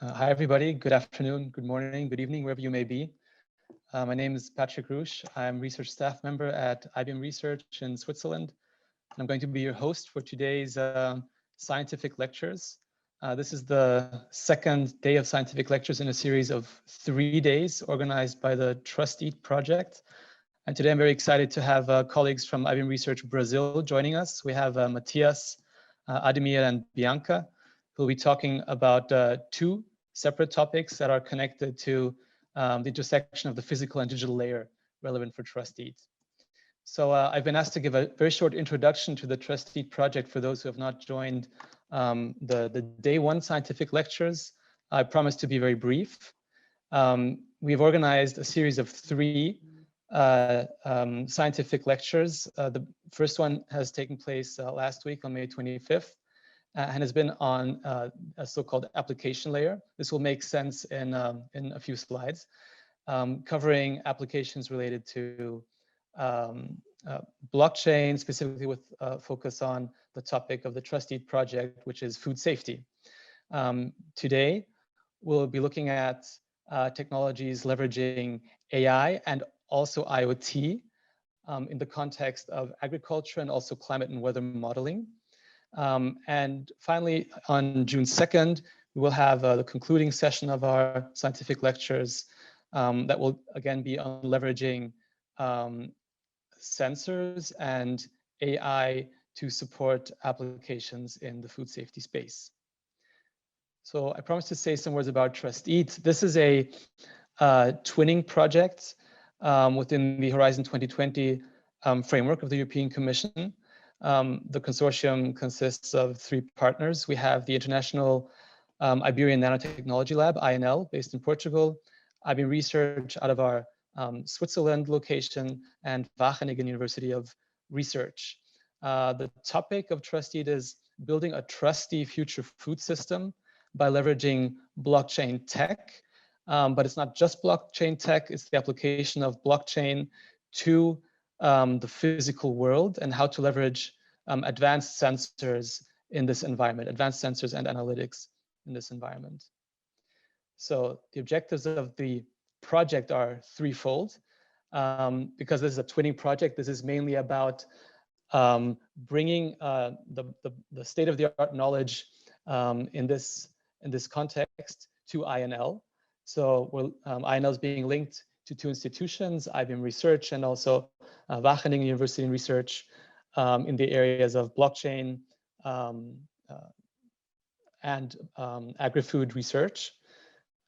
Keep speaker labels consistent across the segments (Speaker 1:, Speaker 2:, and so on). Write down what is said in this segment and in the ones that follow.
Speaker 1: Hi, everybody. Good afternoon, good morning, good evening, wherever you may be. My name is Patrick Rusch. I'm research staff member at IBM Research in Switzerland. And I'm going to be your host for today's scientific lectures. This is the second day of scientific lectures in a series of 3 days organized by the Trust Eat project. And today I'm very excited to have colleagues from IBM Research Brazil joining us. We have Matthias, Ademir, and Bianca, who will be talking about two separate topics that are connected to the intersection of the physical and digital layer relevant for Trust Eat. So I've been asked to give a very short introduction to the Trust Eat project for those who have not joined the day one scientific lectures. I promise to be very brief. We've organized a series of 3 scientific lectures. The first one has taken place last week on May 25th. And has been on a so-called application layer. This will make sense in a few slides, covering applications related to blockchain, specifically with focus on the topic of the Trust Eat project, which is food safety. Today, we'll be looking at technologies leveraging AI and also IoT in the context of agriculture and also climate and weather modeling. And finally, on June 2nd, we will have the concluding session of our scientific lectures that will again be on leveraging sensors and AI to support applications in the food safety space. So I promised to say some words about Trust Eat. This is a twinning project within the Horizon 2020 framework of the European Commission. The consortium consists of 3 partners. We have the International Iberian Nanotechnology Lab, INL, based in Portugal, IBM Research out of our Switzerland location, and Wageningen University of Research. The topic of Trust Eat is building a trusty future food system by leveraging blockchain tech. But it's not just blockchain tech, it's the application of blockchain to the physical world and how to leverage advanced sensors in this environment, advanced sensors and analytics in this environment. So the objectives of the project are threefold. Because this is a twinning project, this is mainly about bringing the state-of-the-art knowledge in this context to INL. So INL is being linked to 2 institutions, IBM Research and also Wageningen University in Research in the areas of blockchain and agri-food research.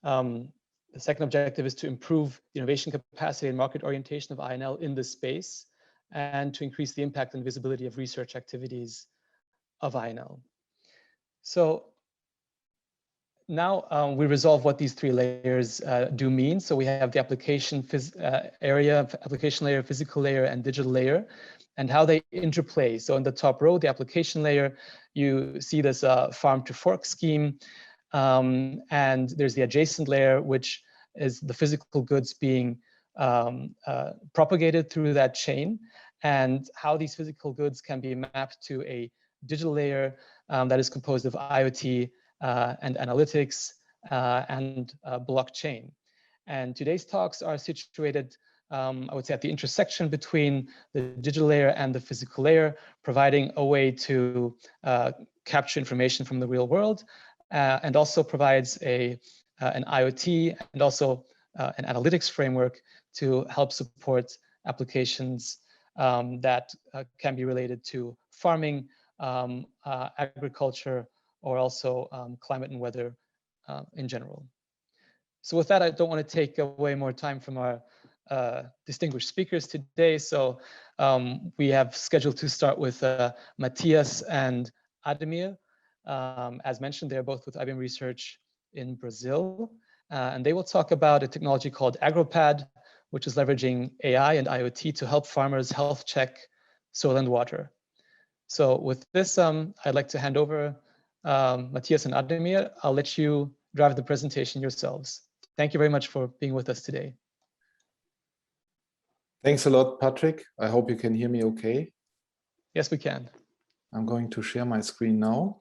Speaker 1: The second objective is to improve the innovation capacity and market orientation of INL in this space and to increase the impact and visibility of research activities of INL. So now we resolve what these 3 layers do mean. So we have the application application layer, physical layer, and digital layer, and how they interplay. So in the top row, the application layer, you see this farm to fork scheme, and there's the adjacent layer, which is the physical goods being propagated through that chain, and how these physical goods can be mapped to a digital layer that is composed of IoT, and analytics and blockchain. And today's talks are situated, I would say, at the intersection between the digital layer and the physical layer, providing a way to capture information from the real world, and also provides an IoT and also an analytics framework to help support applications that can be related to farming, agriculture, or also climate and weather in general. So with that, I don't want to take away more time from our distinguished speakers today. So we have scheduled to start with Matthias and Ademir. As mentioned, they're both with IBM Research in Brazil. And they will talk about a technology called AgroPad, which is leveraging AI and IoT to help farmers health check soil and water. So with this, I'd like to hand over Matthias and Ademir. I'll let you drive the presentation yourselves. Thank you very much for being with us today.
Speaker 2: Thanks a lot, Patrick. I hope you can hear me okay.
Speaker 1: Yes, we can.
Speaker 2: I'm going to share my screen now.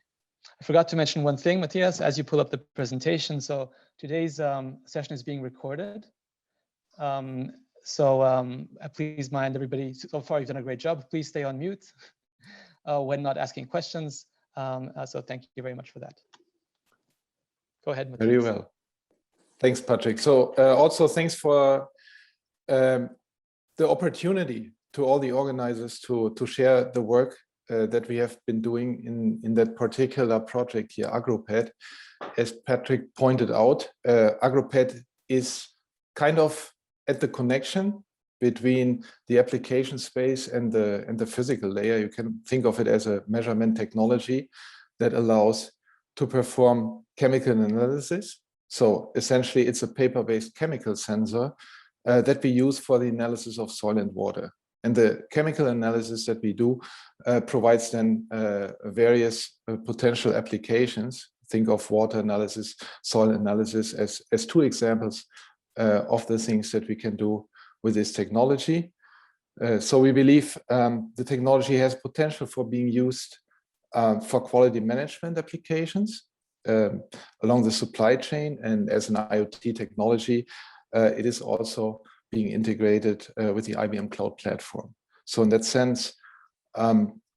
Speaker 1: I forgot to mention one thing, Matthias, as you pull up the presentation. So today's session is being recorded. Please mind everybody, so far you've done a great job. Please stay on mute when not asking questions. So thank you very much for that. Go ahead, Matthias.
Speaker 2: Very well. Thanks, Patrick. So also thanks for the opportunity to all the organizers to share the work that we have been doing in that particular project here, AgroPad. As Patrick pointed out, AgroPad is kind of at the connection between the application space and the physical layer. You can think of it as a measurement technology that allows to perform chemical analysis. So essentially, it's a paper-based chemical sensor that we use for the analysis of soil and water. And the chemical analysis that we do provides then various potential applications. Think of water analysis, soil analysis as two examples of the things that we can do with this technology. So we believe the technology has potential for being used for quality management applications along the supply chain, and as an IoT technology, it is also being integrated with the IBM Cloud Platform. So in that sense,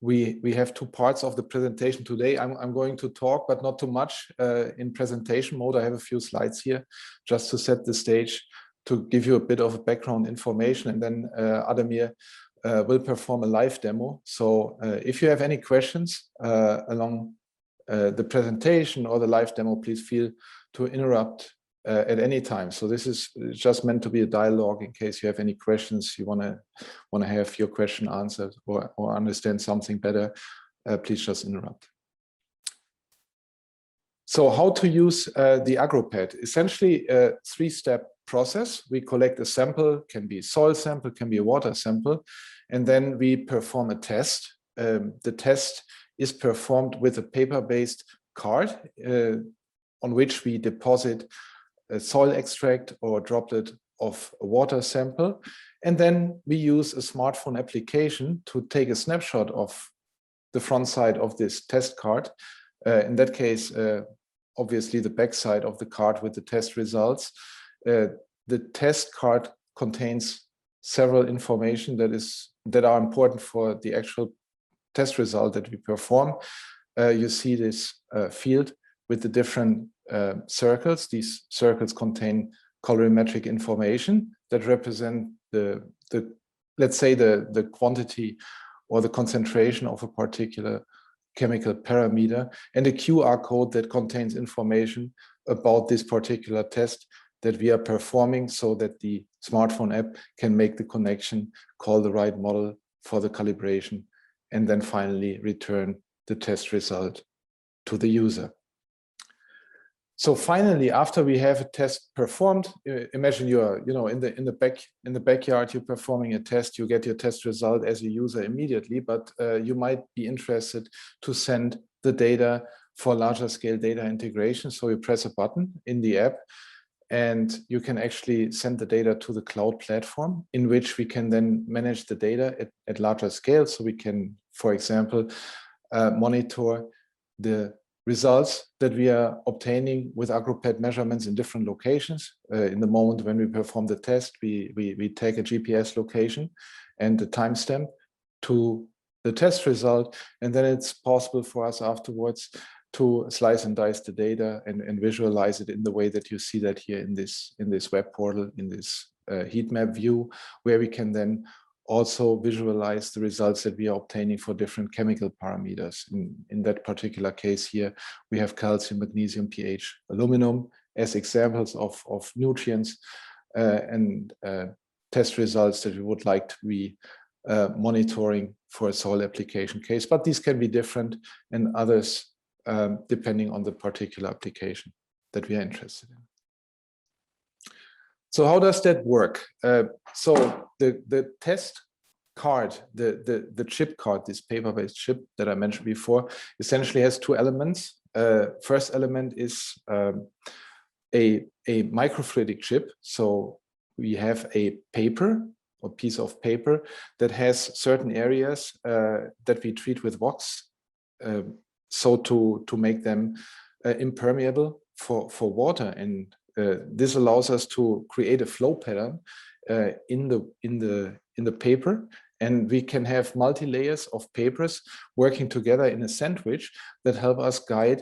Speaker 2: we have two parts of the presentation today. I'm going to talk, but not too much in presentation mode. I have a few slides here just to set the stage, to give you a bit of background information, and then Ademir will perform a live demo. So if you have any questions along the presentation or the live demo, please feel to interrupt at any time. So this is just meant to be a dialogue in case you have any questions, you want to have your question answered or understand something better, please just interrupt. So how to use the AgroPad? Essentially a three-step process. We collect a sample, can be a soil sample, can be a water sample, and then we perform a test. The test is performed with a paper-based card on which we deposit a soil extract or droplet of a water sample. And then we use a smartphone application to take a snapshot of the front side of this test card. In that case, obviously the back side of the card with the test results. The test card contains several information that are important for the actual test result that we perform. You see this field with the different circles. These circles contain colorimetric information that represent let's say the quantity or the concentration of a particular chemical parameter, and a QR code that contains information about this particular test that we are performing, so that the smartphone app can make the connection, call the right model for the calibration, and then finally return the test result to the user. So finally, after we have a test performed, imagine you're in the backyard, you're performing a test, you get your test result as a user immediately, but you might be interested to send the data for larger scale data integration. So you press a button in the app and you can actually send the data to the cloud platform, in which we can then manage the data at larger scale. So we can, for example, monitor the results that we are obtaining with AgroPad measurements in different locations. In the moment when we perform the test, we take a GPS location and the timestamp to the test result, and then it's possible for us afterwards to slice and dice the data and visualize it in the way that you see that here in this web portal, in this heat map view, where we can then also visualize the results that we are obtaining for different chemical parameters. In that particular case here, we have calcium, magnesium, pH, aluminum as examples of nutrients and test results that we would like to be monitoring for a soil application case. But these can be different, and others depending on the particular application that we are interested in. So how does that work? So the test card, the chip card, this paper-based chip that I mentioned before, essentially has two elements. First element is a microfluidic chip. So we have a paper or piece of paper that has certain areas that we treat with wax so to make them impermeable for water. And this allows us to create a flow pattern in the paper, and we can have multi-layers of papers working together in a sandwich that help us guide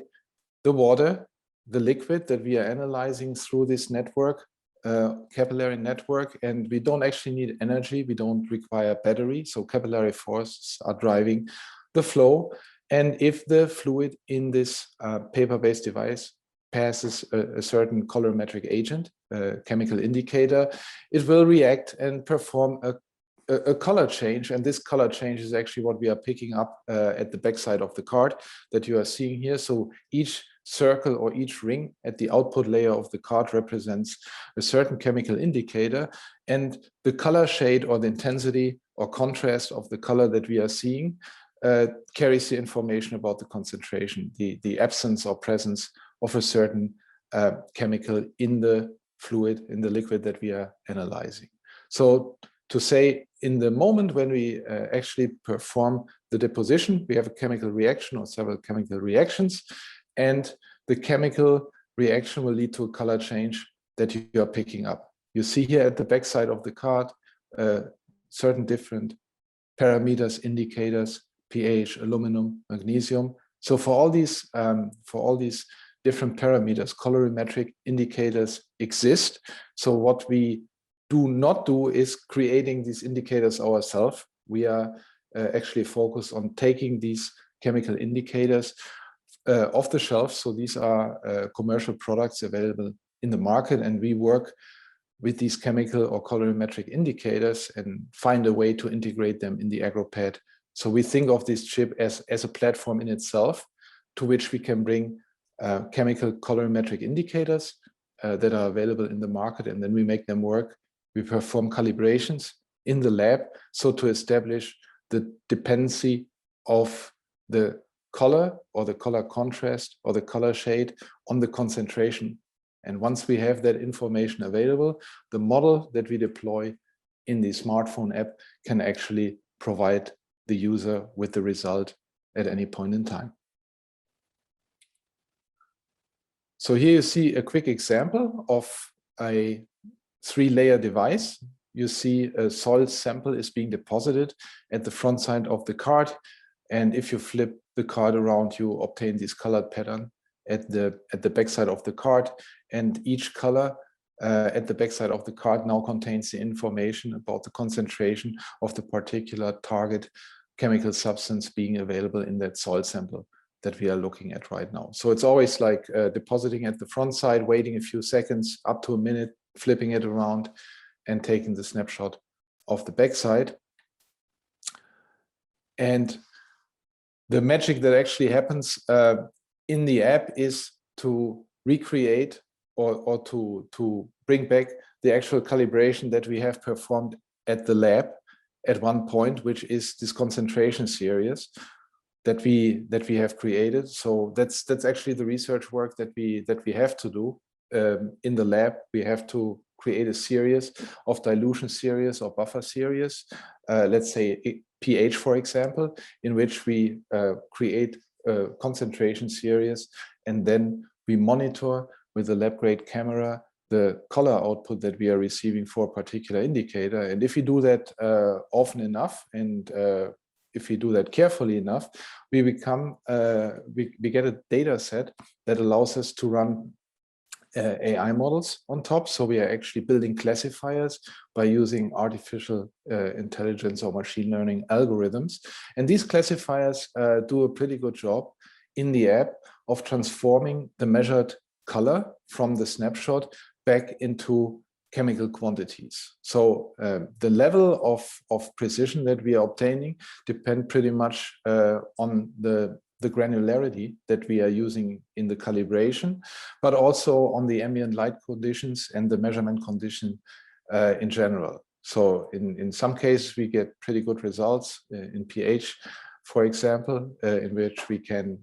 Speaker 2: the water, the liquid that we are analyzing through this network, capillary network. And we don't actually need energy, we don't require battery, so capillary forces are driving the flow. And if the fluid in this paper-based device passes a certain colorimetric agent, chemical indicator, it will react and perform a color change. And this color change is actually what we are picking up at the backside of the card that you are seeing here. So each circle or each ring at the output layer of the card represents a certain chemical indicator, and the color shade or the intensity or contrast of the color that we are seeing carries the information about the concentration, the absence or presence of a certain chemical in the fluid, in the liquid that we are analyzing. So to say, in the moment when we actually perform the deposition, we have a chemical reaction or several chemical reactions, and the chemical reaction will lead to a color change that you are picking up. You see here at the backside of the card certain different parameters, indicators, pH, aluminum, magnesium. So for all these different parameters, colorimetric indicators exist. So what we do not do is creating these indicators ourselves. We are actually focused on taking these chemical indicators off the shelf. So these are commercial products available in the market, and we work with these chemical or colorimetric indicators and find a way to integrate them in the AgroPad. So we think of this chip as a platform in itself, to which we can bring chemical colorimetric indicators that are available in the market, and then we make them work. We perform calibrations in the lab, so to establish the dependency of the color or the color contrast or the color shade on the concentration. And once we have that information available, the model that we deploy in the smartphone app can actually provide the user with the result at any point in time. So here you see a quick example of a 3-layer device. You see a soil sample is being deposited at the front side of the card. And if you flip the card around, you obtain this colored pattern at the backside of the card. And each color at the backside of the card now contains the information about the concentration of the particular target chemical substance being available in that soil sample that we are looking at right now. So it's always like depositing at the front side, waiting a few seconds, up to a minute, flipping it around and taking the snapshot of the backside. And the magic that actually happens in the app is to recreate or to bring back the actual calibration that we have performed at the lab at one point, which is this concentration series that we have created. So that's actually the research work that we have to do in the lab. We have to create a series of dilution series or buffer series, let's say pH, for example, in which we create a concentration series, and then we monitor with a lab grade camera the color output that we are receiving for a particular indicator. And if we do that often enough, and if we do that carefully enough, we become we get a data set that allows us to run AI models on top. So we are actually building classifiers by using artificial intelligence or machine learning algorithms. And these classifiers do a pretty good job in the app of transforming the measured color from the snapshot back into chemical quantities. So the level of precision that we are obtaining depend pretty much on the granularity that we are using in the calibration, but also on the ambient light conditions and the measurement condition in general. So in some cases, we get pretty good results in pH, for example, in which we can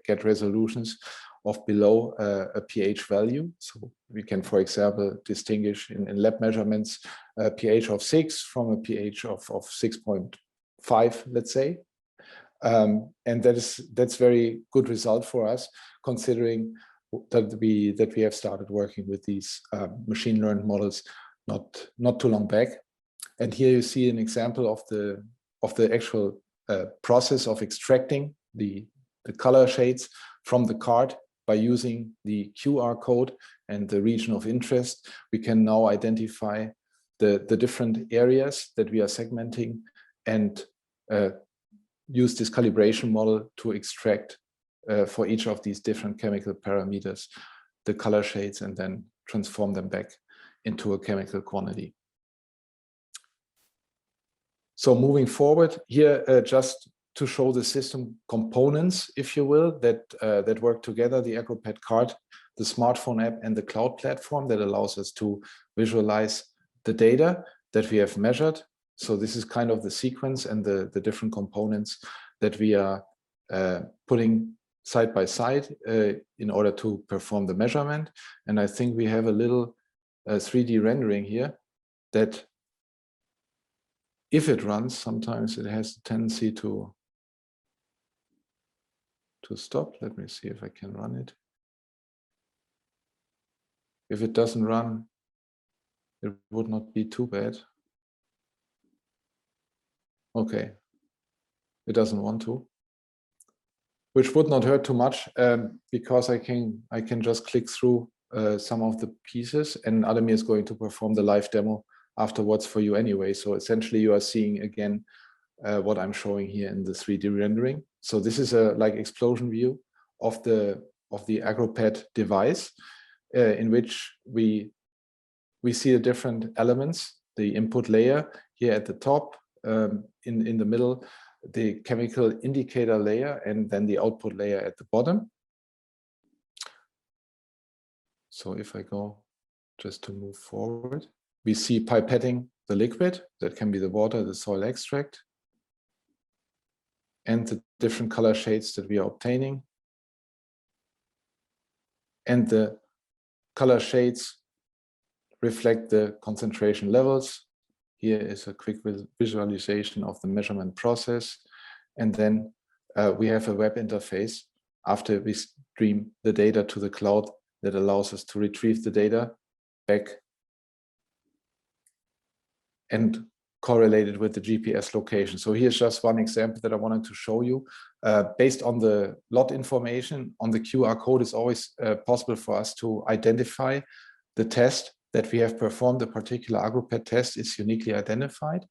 Speaker 2: get resolutions of below a pH value. So we can, for example, distinguish in lab measurements a pH of 6 from a pH of 6.5, let's say. And that's very good result for us, considering that we have started working with these machine learned models not too long back. And here you see an example of the actual process of extracting the color shades from the card by using the QR code and the region of interest. We can now identify the different areas that we are segmenting and use this calibration model to extract for each of these different chemical parameters the color shades and then transform them back into a chemical quantity. So moving forward here, just to show the system components, if you will, that work together, the AgroPad card, the smartphone app, and the cloud platform that allows us to visualize the data that we have measured. So this is kind of the sequence and the different components that we are putting side by side in order to perform the measurement. And I think we have a little 3D rendering here that, if it runs, sometimes it has a tendency to stop. Let me see if I can run it. If it doesn't run, it would not be too bad. Okay, it doesn't want to, which would not hurt too much because I can just click through some of the pieces, and Ademir is going to perform the live demo afterwards for you anyway. So essentially you are seeing again what I'm showing here in the 3D rendering. So this is a like explosion view of the AgroPad device in which we see the different elements, the input layer here at the top, in the middle, the chemical indicator layer, and then the output layer at the bottom. So if I go just to move forward, we see pipetting the liquid, that can be the water, the soil extract, and the different color shades that we are obtaining. And the color shades reflect the concentration levels. Here is a quick visualization of the measurement process. And then we have a web interface after we stream the data to the cloud that allows us to retrieve the data back and correlated with the GPS location. So here's just one example that I wanted to show you. Based on the lot information on the QR code, it's always possible for us to identify the test that we have performed. The particular AgroPad test is uniquely identified.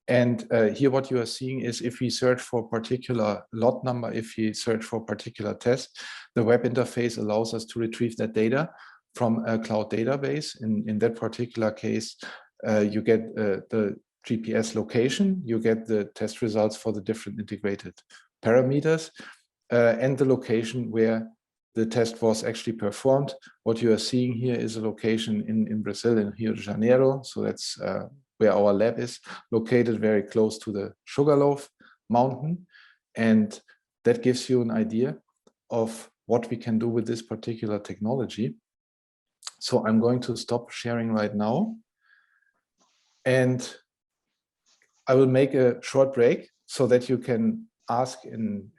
Speaker 2: And here what you are seeing is if we search for a particular lot number, if we search for a particular test, the web interface allows us to retrieve that data from a cloud database. In that particular case, you get the GPS location, you get the test results for the different integrated parameters, and the location where the test was actually performed. What you are seeing here is a location in Brazil, in Rio de Janeiro. So that's where our lab is located, very close to the Sugarloaf mountain. And that gives you an idea of what we can do with this particular technology. So I'm going to stop sharing right now. And I will make a short break so that you can ask and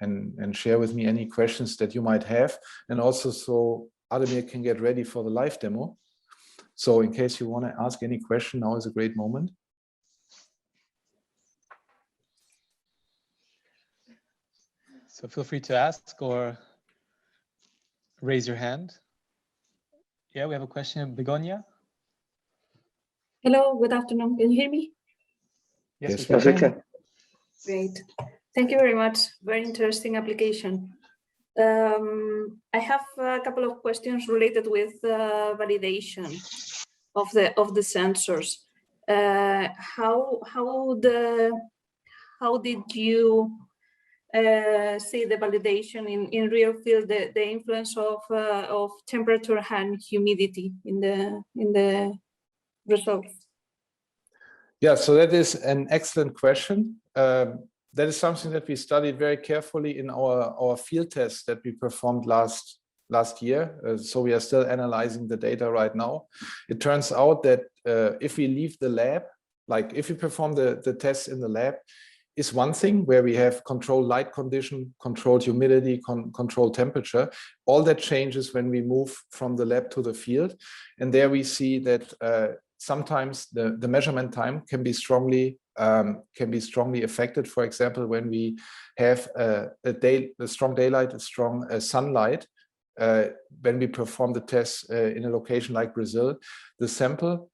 Speaker 2: share with me any questions that you might have. And also so Ademir can get ready for the live demo. So in case you want to ask any question, now is a great moment.
Speaker 1: So feel free to ask or raise your hand. Yeah, we have a question, Begonia.
Speaker 3: Hello, good afternoon. Can you hear me?
Speaker 1: Yes,
Speaker 2: Perfect.
Speaker 3: Great. Thank you very much. Very interesting application. I have a couple of questions related with validation of the sensors. How did you see the validation in real field, the influence of temperature and humidity in the results?
Speaker 2: Yeah, so that is an excellent question. That is something that we studied very carefully in our field tests that we performed last year. So we are still analyzing the data right now. It turns out that if we leave the lab, like if we perform the tests in the lab, is one thing where we have controlled light condition, controlled humidity, controlled temperature. All that changes when we move from the lab to the field. And there we see that sometimes the measurement time can be strongly affected. For example, when we have a strong daylight, a strong sunlight, when we perform the tests in a location like Brazil, the sample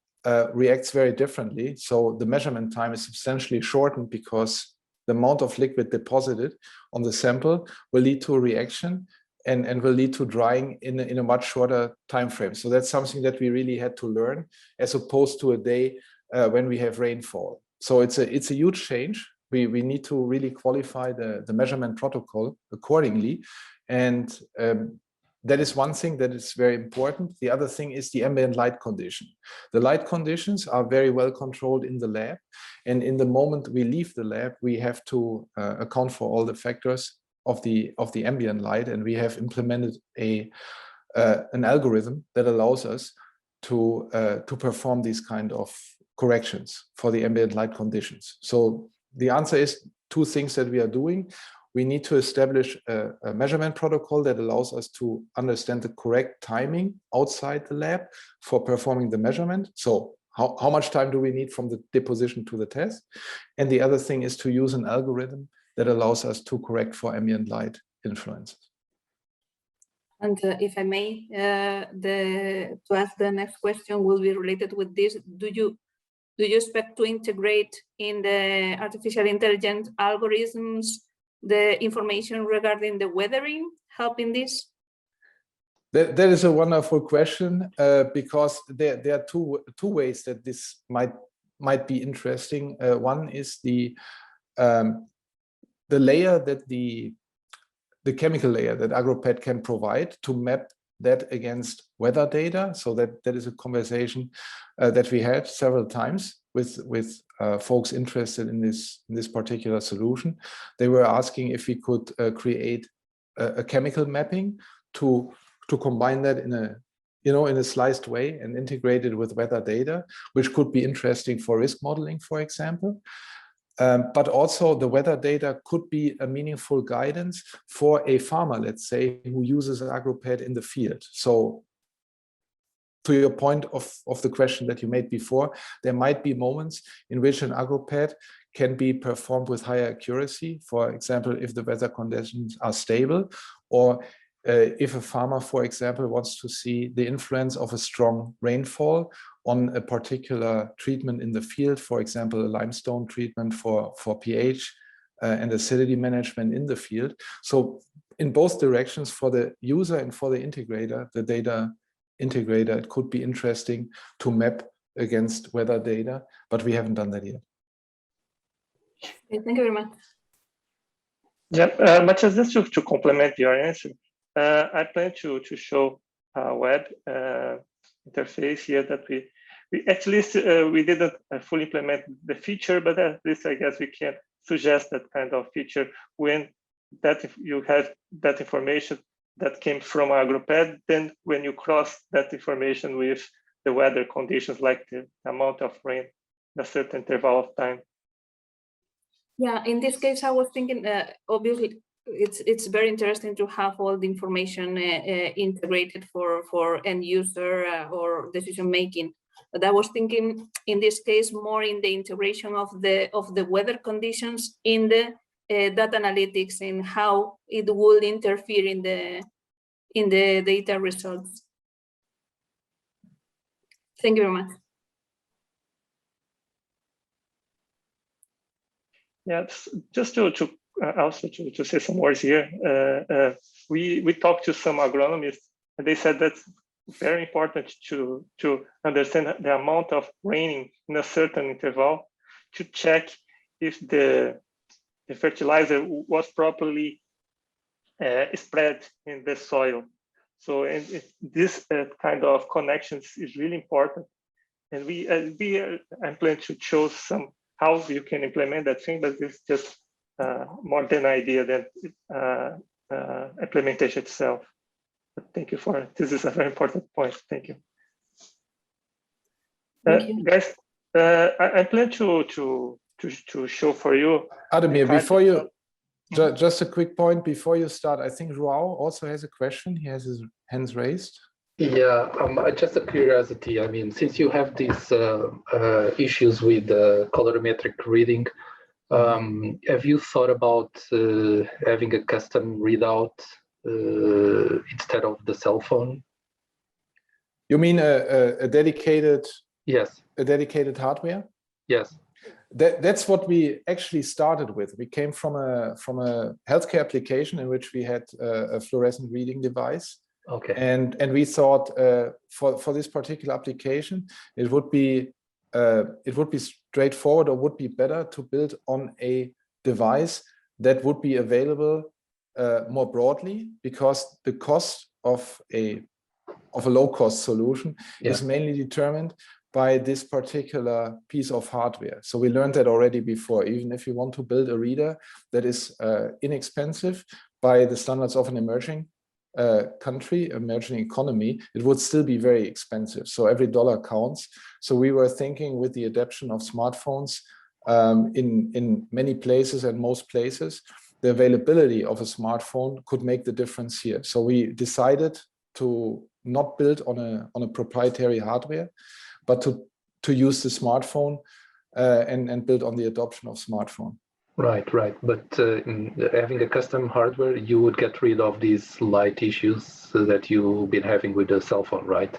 Speaker 2: reacts very differently. So the measurement time is substantially shortened because the amount of liquid deposited on the sample will lead to a reaction and will lead to drying in a much shorter time frame. So that's something that we really had to learn, as opposed to a day when we have rainfall. So it's a huge change. We need to really qualify the measurement protocol accordingly. And that is one thing that is very important. The other thing is the ambient light condition. The light conditions are very well controlled in the lab. And in the moment we leave the lab, we have to account for all the factors of the ambient light. And we have implemented an algorithm that allows us to perform these kind of corrections for the ambient light conditions. So the answer is two things that we are doing. We need to establish a measurement protocol that allows us to understand the correct timing outside the lab for performing the measurement. So how much time do we need from the deposition to the test? And the other thing is to use an algorithm that allows us to correct for ambient light influences.
Speaker 3: And if I may, to ask the next question will be related with this. Do you expect to integrate in the artificial intelligence algorithms the information regarding the weathering, helping this?
Speaker 2: That is a wonderful question, because there are two ways that this might be interesting. One is the layer that the chemical layer that AgroPad can provide to map that against weather data. So that is a conversation that we had several times with folks interested in this particular solution. They were asking if we could create a chemical mapping to combine that in a sliced way and integrate it with weather data, which could be interesting for risk modeling, for example. But also the weather data could be a meaningful guidance for a farmer, let's say, who uses AgroPad in the field. So to your point of the question that you made before, there might be moments in which an AgroPad can be performed with higher accuracy. For example, if the weather conditions are stable, or if a farmer, for example, wants to see the influence of a strong rainfall on a particular treatment in the field, for example, a limestone treatment for pH and acidity management in the field. So in both directions, for the user and for the integrator, the data integrator, it could be interesting to map against weather data, but we haven't done that yet.
Speaker 3: Okay, thank you very much.
Speaker 4: Yeah, Matthias, just to complement your answer, I plan to show a web interface here that we at least we didn't fully implement the feature, but at least I guess we can suggest that kind of feature when that if you have that information that came from AgroPad, then when you cross that information with the weather conditions, like the amount of rain in a certain interval of time.
Speaker 3: Yeah, in this case, I was thinking, obviously, it's very interesting to have all the information integrated for end user or decision making. But I was thinking, in this case, more in the integration of the weather conditions in the data analytics and how it will interfere in the data results. Thank you very much.
Speaker 4: Yeah, just to also to say some words here. We talked to some agronomists, and they said that's very important to understand the amount of raining in a certain interval to check if the fertilizer was properly spread in the soil. So this kind of connections is really important. And I'm planning to show some how you can implement that thing, but it's just more than idea than implementation itself. But thank you for this is a very important point. Thank you.
Speaker 3: Thank you.
Speaker 4: Guys, I plan to to show for you.
Speaker 2: Ademir, before you, just a quick point before you start. I think Joao also has a question. He has his hands raised.
Speaker 5: Yeah, just a curiosity. I mean, since you have these issues with colorimetric reading, have you thought about having a custom readout instead of the cell phone?
Speaker 2: You mean a dedicated?
Speaker 5: Yes.
Speaker 2: A dedicated hardware?
Speaker 5: Yes.
Speaker 2: That's what we actually started with. We came from a healthcare application in which we had a fluorescent reading device.
Speaker 5: Okay.
Speaker 2: And we thought for this particular application, it would be straightforward, or would be better to build on a device that would be available more broadly, because the cost of a low-cost solution is mainly determined by this particular piece of hardware. So we learned that already before. Even if you want to build a reader that is inexpensive by the standards of an emerging country, emerging economy, it would still be very expensive. So every dollar counts. So we were thinking, with the adoption of smartphones in many places and most places, the availability of a smartphone could make the difference here. So we decided to not build on a proprietary hardware, but to use the smartphone and build on the adoption of smartphone.
Speaker 5: Right. But having a custom hardware, you would get rid of these light issues that you've been having with the cell phone, right?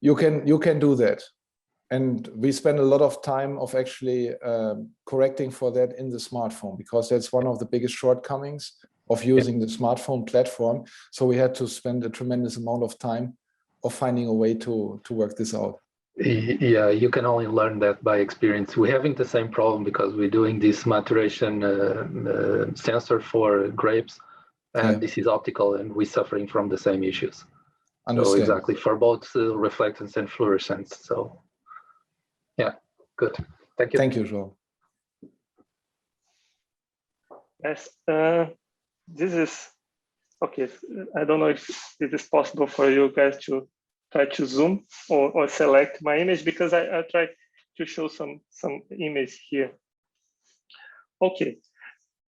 Speaker 2: You can do that. And we spend a lot of time of actually correcting for that in the smartphone, because that's one of the biggest shortcomings of using the smartphone platform. So we had to spend a tremendous amount of time of finding a way to work this out.
Speaker 5: Yeah, you can only learn that by experience. We're having the same problem because we're doing this maturation sensor for grapes, and this is optical, and we're suffering from the same issues.
Speaker 2: Understand.
Speaker 5: So exactly, for both reflectance and fluorescence. So yeah, good. Thank you.
Speaker 2: Thank you, Joel.
Speaker 4: Yes, this is okay. I don't know if it is possible for you guys to try to zoom or select my image, because I try to show some image here. Okay,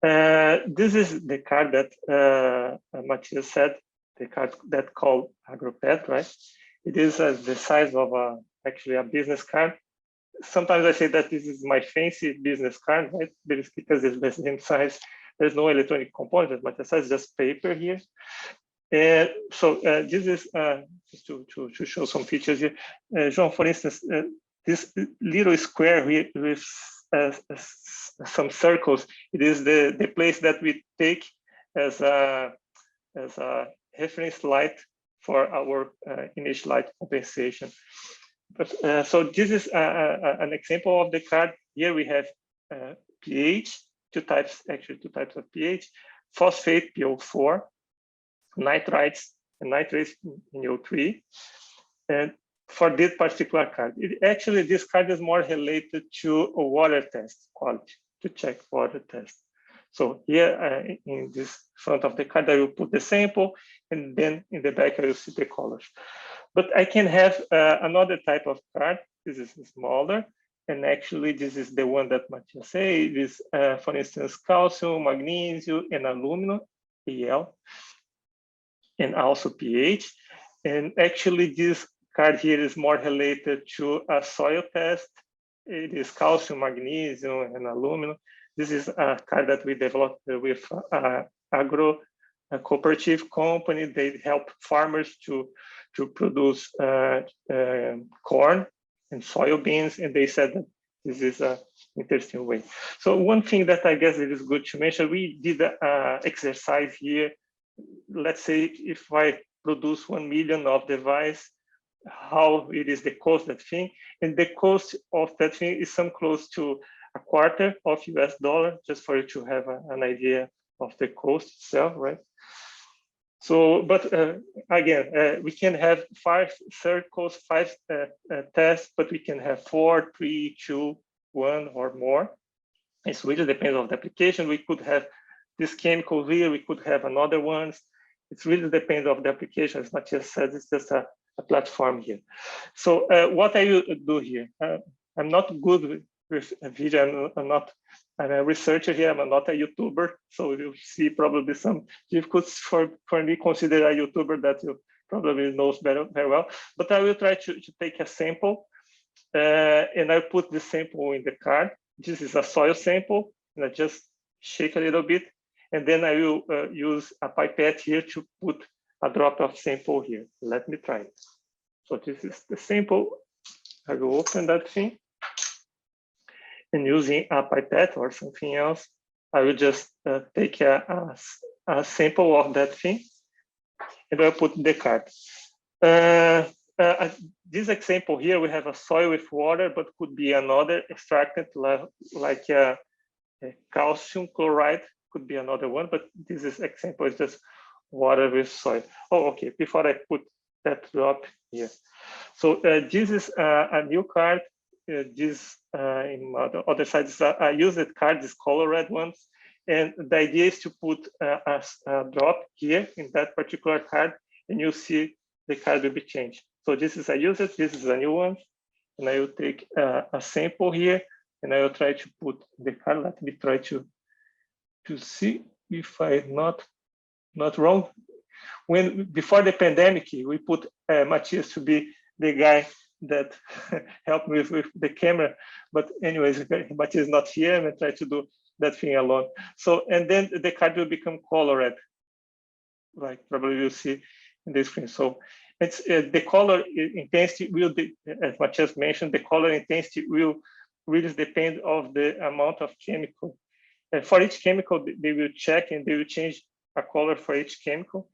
Speaker 4: this is the card that Matthias said, the card that called AgroPad, right? It is the size of actually a business card. Sometimes I say that this is my fancy business card, right? Because it's the same size. There's no electronic component, but the size is just paper here. And so this is just to show some features here. João, for instance, this little square here with some circles, it is the place that we take as a reference light for our image light compensation. But so this is an example of the card. Here we have pH, two types of pH, phosphate, PO4, nitrites and nitrates, NO3. And for this particular card, actually this card is more related to a water test quality, to check water test. So here in this front of the card, I will put the sample, and then in the back I will see the colors. But I can have another type of card. This is smaller, and actually this is the one that Matthias said. It is, for instance, calcium, magnesium, and aluminum, Al, and also pH. And actually this card here is more related to a soil test. It is calcium, magnesium, and aluminum. This is a card that we developed with Agro, a cooperative company. They help farmers to produce corn and soybeans, and they said that this is an interesting way. So one thing that I guess it is good to mention, we did an exercise here. Let's say if I produce 1 million of device, how it is the cost of that thing, and the cost of that thing is some close to $0.25 of US dollar, just for you to have an idea of the cost itself, right? So, but again, we can have 5 circles, 5 tests, but we can have 4, 3, 2, 1, or more. It really depends on the application. We could have this chemical here, we could have another ones. It really depends on the application. As Matthias said, it's just a platform here. So what I will do here, I'm not good with a video. I'm a researcher here. I'm not a YouTuber, so you see probably some difficulties for me consider a YouTuber that you probably knows very well. But I will try to take a sample, and I put the sample in the card. This is a soil sample, and I just shake a little bit, and then I will use a pipette here to put a drop of sample here. Let me try it. So this is the sample. I will open that thing, and using a pipette or something else, I will just take a sample of that thing, and I'll put in the card. This example here, we have a soil with water, but could be another extractant like calcium chloride, could be another one, but this example is just water with soil. Oh, okay, before I put that drop here. So this is a new card. This in the other side is I use that card, these color red ones. And the idea is to put a drop here in that particular card, and you'll see the card will be changed. So this is I use it, this is a new one. And I will take a sample here, and I will try to put the card. Let me try to see if I'm not wrong. Before the pandemic, we put Matthias to be the guy that helped me with the camera. But anyways, Matthias is not here, and I try to do that thing alone. So, and then the card will become colored, like probably you'll see in the screen. So it's the color intensity will, as Matthias mentioned, the color intensity will really depend of the amount of chemical. And for each chemical, they will check and they will change a color for each chemical.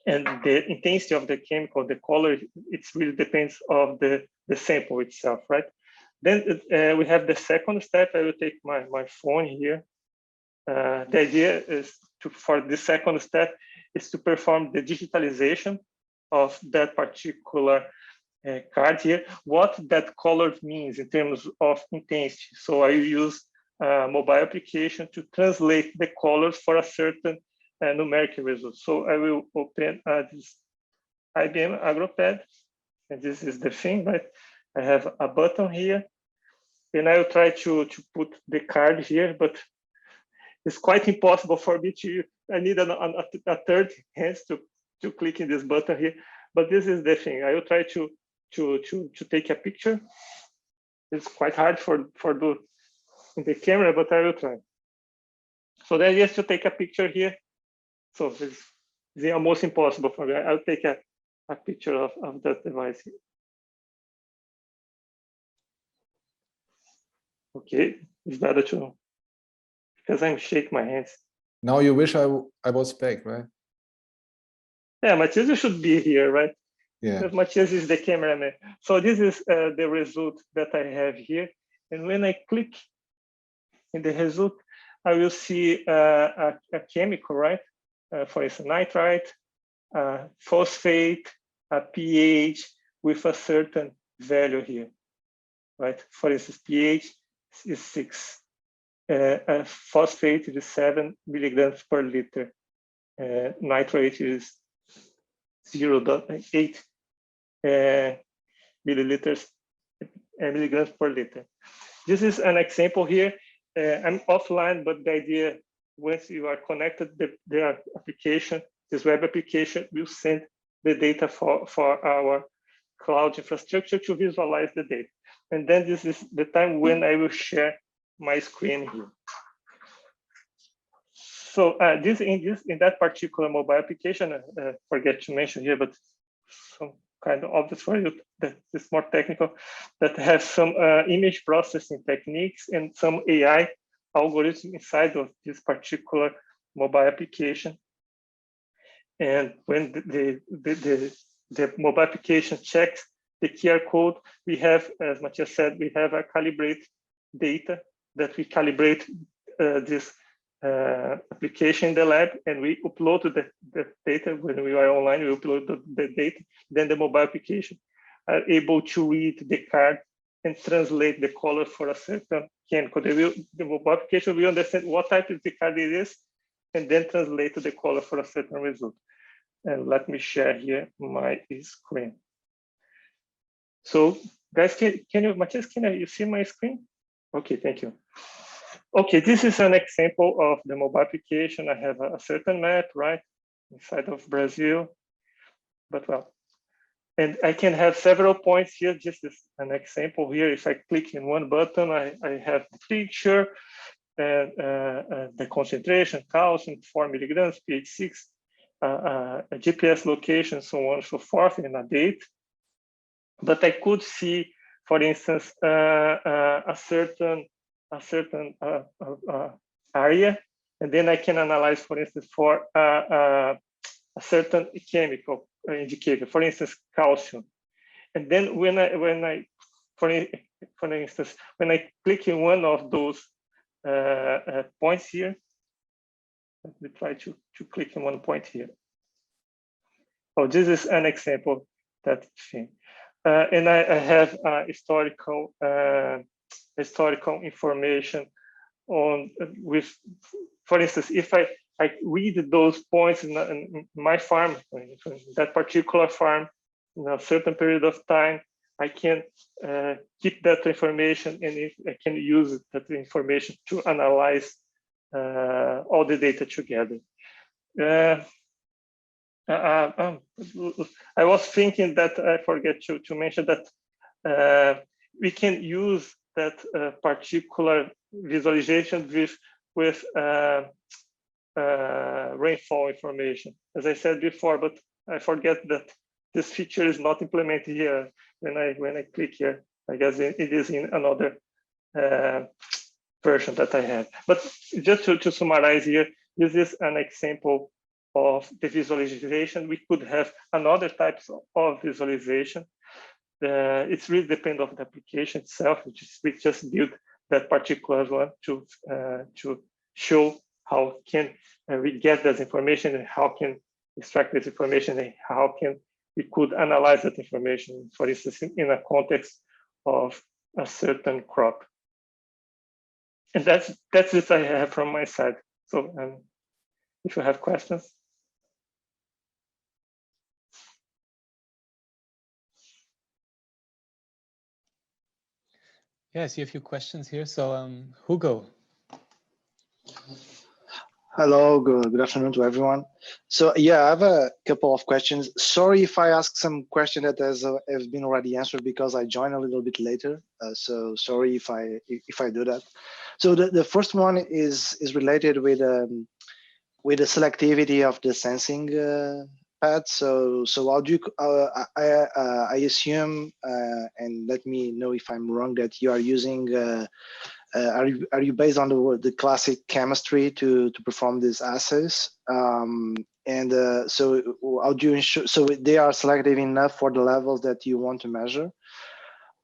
Speaker 4: And the intensity of the chemical, the color, it really depends of the sample itself, right? Then we have the second step. I will take my phone here. The idea is for the second step is to perform the digitalization of that particular card here. What that color means in terms of intensity. So I use a mobile application to translate the colors for a certain numerical result. So I will open this IBM AgroPad, and this is the thing, right? I have a button here, and I will try to put the card here, but it's quite impossible for me to. I need a third hand to click in this button here. But this is the thing. I will try to take a picture. It's quite hard for do in the camera, but I will try. So the idea is to take a picture here. So it's almost impossible for me. I'll take a picture of that device here. Okay, it's better to, because I'm shaking my hands.
Speaker 2: Now you wish I was back, right?
Speaker 4: Yeah, Matthias should be here, right?
Speaker 2: Yeah.
Speaker 4: Because Matthias is the cameraman. So this is the result that I have here. And when I click in the result, I will see a chemical, right? For instance, nitrite, phosphate, a pH with a certain value here, right? For instance, pH is 6. Phosphate is 7 milligrams per liter. Nitrate is 0.8 milligrams per liter. This is an example here. I'm offline, but the idea, once you are connected, the application, this web application will send the data for our cloud infrastructure to visualize the data. And then this is the time when I will share my screen here. So in that particular mobile application, I forget to mention here, but some kind of obvious for you that is more technical, that has some image processing techniques and some AI algorithm inside of this particular mobile application. And when the mobile application checks the QR code, we have, as Matthias said, we have a calibrate data that we calibrate this application in the lab, and we upload the data. When we are online, we upload the data. Then the mobile application are able to read the card and translate the color for a certain chemical. The mobile application will understand what type of the card it is, and then translate the color for a certain result. And let me share here my screen. So guys, can you, Matthias, can you see my screen? Okay, thank you. Okay, this is an example of the mobile application. I have a certain map, right, inside of Brazil, but well, and I can have several points here. Just as an example here, if I click in one button, I have the picture, and the concentration, calcium, 4 milligrams, pH 6, a GPS location, so on and so forth, and a date. But I could see, for instance, a certain area, and then I can analyze, for instance, for a certain chemical indicator, for instance, calcium. And then when I for instance, when I click in one of those points here, let me try to click in one point here. Oh, this is an example that thing. And I have historical information on with, for instance, if I read those points in my farm, in that particular farm, in a certain period of time, I can keep that information, and I can use that information to analyze all the data together. I was thinking that I forget to mention that we can use that particular visualization with rainfall information, as I said before, but I forget that this feature is not implemented here. When I click here, I guess it is in another version that I have. But just to summarize here, this is an example of the visualization. We could have another types of visualization. It's really depend on the application itself, we just build that particular one to show how can we get that information, and how can extract this information, and how can we could analyze that information, for instance, in a context of a certain crop. And that's it I have from my side. So if you have questions.
Speaker 1: Yeah, I see a few questions here. So Hugo.
Speaker 6: Hello, good afternoon to everyone. So yeah, I have a couple of questions. Sorry if I ask some question that has been already answered, because I joined a little bit later. So sorry if I do that. So the first one is related with the selectivity of the sensing pad. So how do you I assume, and let me know if I'm wrong, that you are using are you based on the classic chemistry to perform these assays? So how do you ensure so they are selective enough for the levels that you want to measure?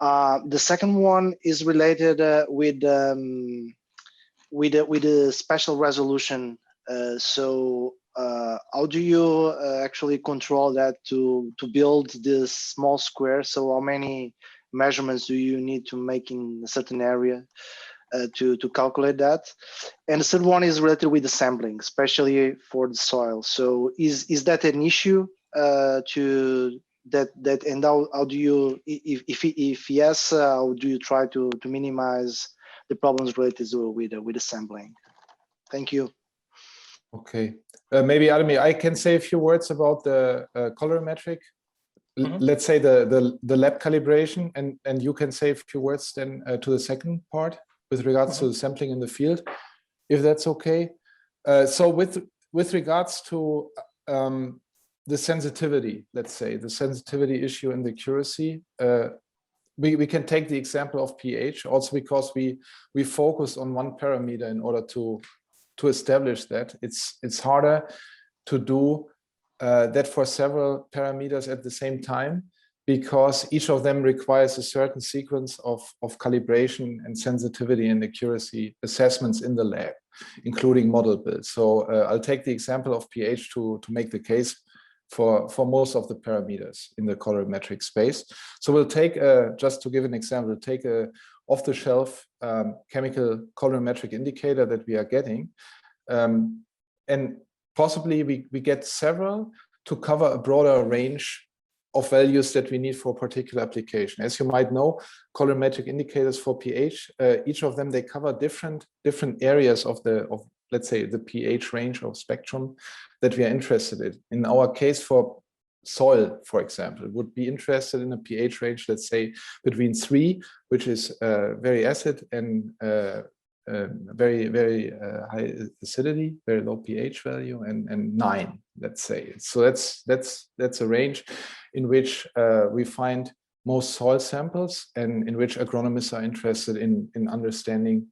Speaker 6: The second one is related with the spatial resolution. So how do you actually control that to build this small square? So how many measurements do you need to make in a certain area to calculate that? And the third one is related with the sampling, especially for the soil. So is that an issue to that and how do you, if yes, how do you try to minimize the problems related with the sampling? Thank you.
Speaker 2: Okay, maybe Ademi, I can say a few words about the colorimetric. Let's say the lab calibration, and you can say a few words then to the second part with regards to the sampling in the field, if that's okay. So with regards to the sensitivity, let's say the sensitivity issue and the accuracy, we can take the example of pH, also because we focus on one parameter in order to establish that. It's harder to do that for several parameters at the same time, because each of them requires a certain sequence of calibration and sensitivity and accuracy assessments in the lab, including model builds. So I'll take the example of pH to make the case for most of the parameters in the colorimetric space. So we'll take, just to give an example, we'll take a off-the-shelf chemical colorimetric indicator that we are getting, and possibly we get several to cover a broader range of values that we need for a particular application. As you might know, colorimetric indicators for pH, each of them, they cover different areas of let's say the pH range or spectrum that we are interested in. In our case, for soil, for example, would be interested in a pH range, let's say between 3, which is very acid, and very high acidity, very low pH value, and 9, let's say. So that's a range in which we find most soil samples, and in which agronomists are interested in understanding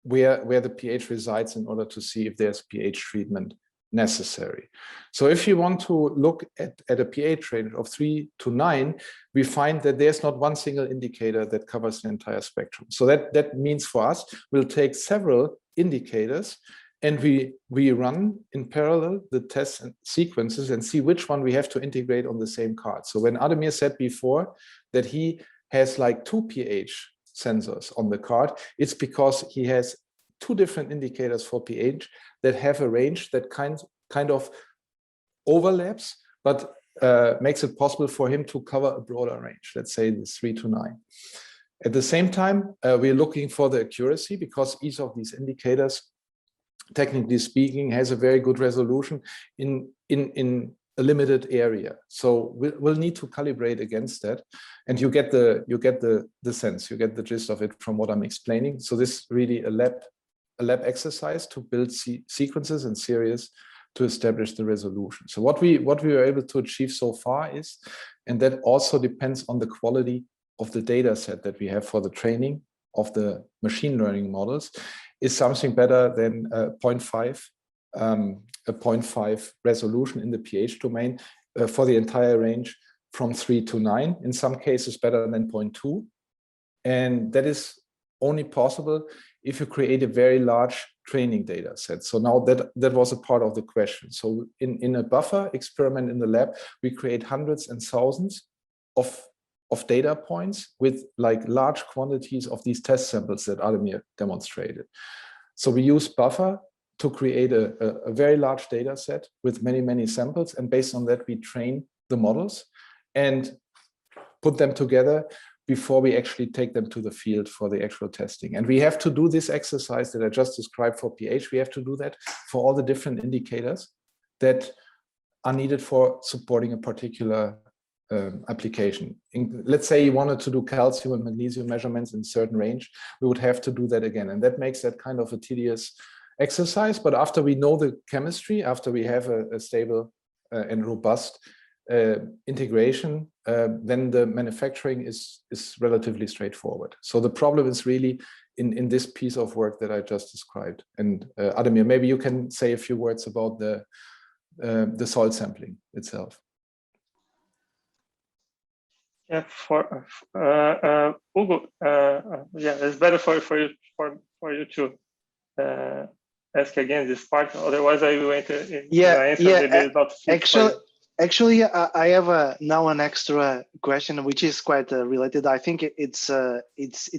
Speaker 2: where the pH resides in order to see if there's pH treatment necessary. So if you want to look at a pH range of 3 to 9, we find that there's not one single indicator that covers the entire spectrum. So that means for us, we'll take several indicators and we run in parallel the tests and sequences and see which one we have to integrate on the same card. So when Ademir said before that he has like 2 pH sensors on the card, it's because he has 2 different indicators for pH that have a range that kind of overlaps, but makes it possible for him to cover a broader range, let's say the 3 to 9. At the same time, we're looking for the accuracy, because each of these indicators, technically speaking, has a very good resolution in a limited area. So we'll need to calibrate against that, and you get the sense, you get the gist of it from what I'm explaining. So this is really a lab exercise to build sequences and series to establish the resolution. So what we were able to achieve so far is, and that also depends on the quality of the data set that we have for the training of the machine learning models, is something better than 0.5 resolution in the pH domain for the entire range from 3 to 9, in some cases better than 0.2. And that is only possible if you create a very large training data set. So now that was a part of the question. So in a buffer experiment in the lab, we create hundreds and thousands of data points with like large quantities of these test samples that Ademir demonstrated. So we use buffer to create a very large data set with many samples, and based on that we train the models and put them together before we actually take them to the field for the actual testing. And we have to do this exercise that I just described for pH. We have to do that for all the different indicators that are needed for supporting a particular application. Let's say you wanted to do calcium and magnesium measurements in a certain range, we would have to do that again. And that makes that kind of a tedious exercise. But after we know the chemistry, after we have a stable and robust integration, then the manufacturing is relatively straightforward. So the problem is really in this piece of work that I just described. And Ademir, maybe you can say a few words about the soil sampling itself.
Speaker 4: Yeah, for Hugo, yeah, it's better for you to ask again this part. Otherwise, I will enter in the answer. Maybe not
Speaker 6: Actually, I have now an extra question, which is quite related. I think it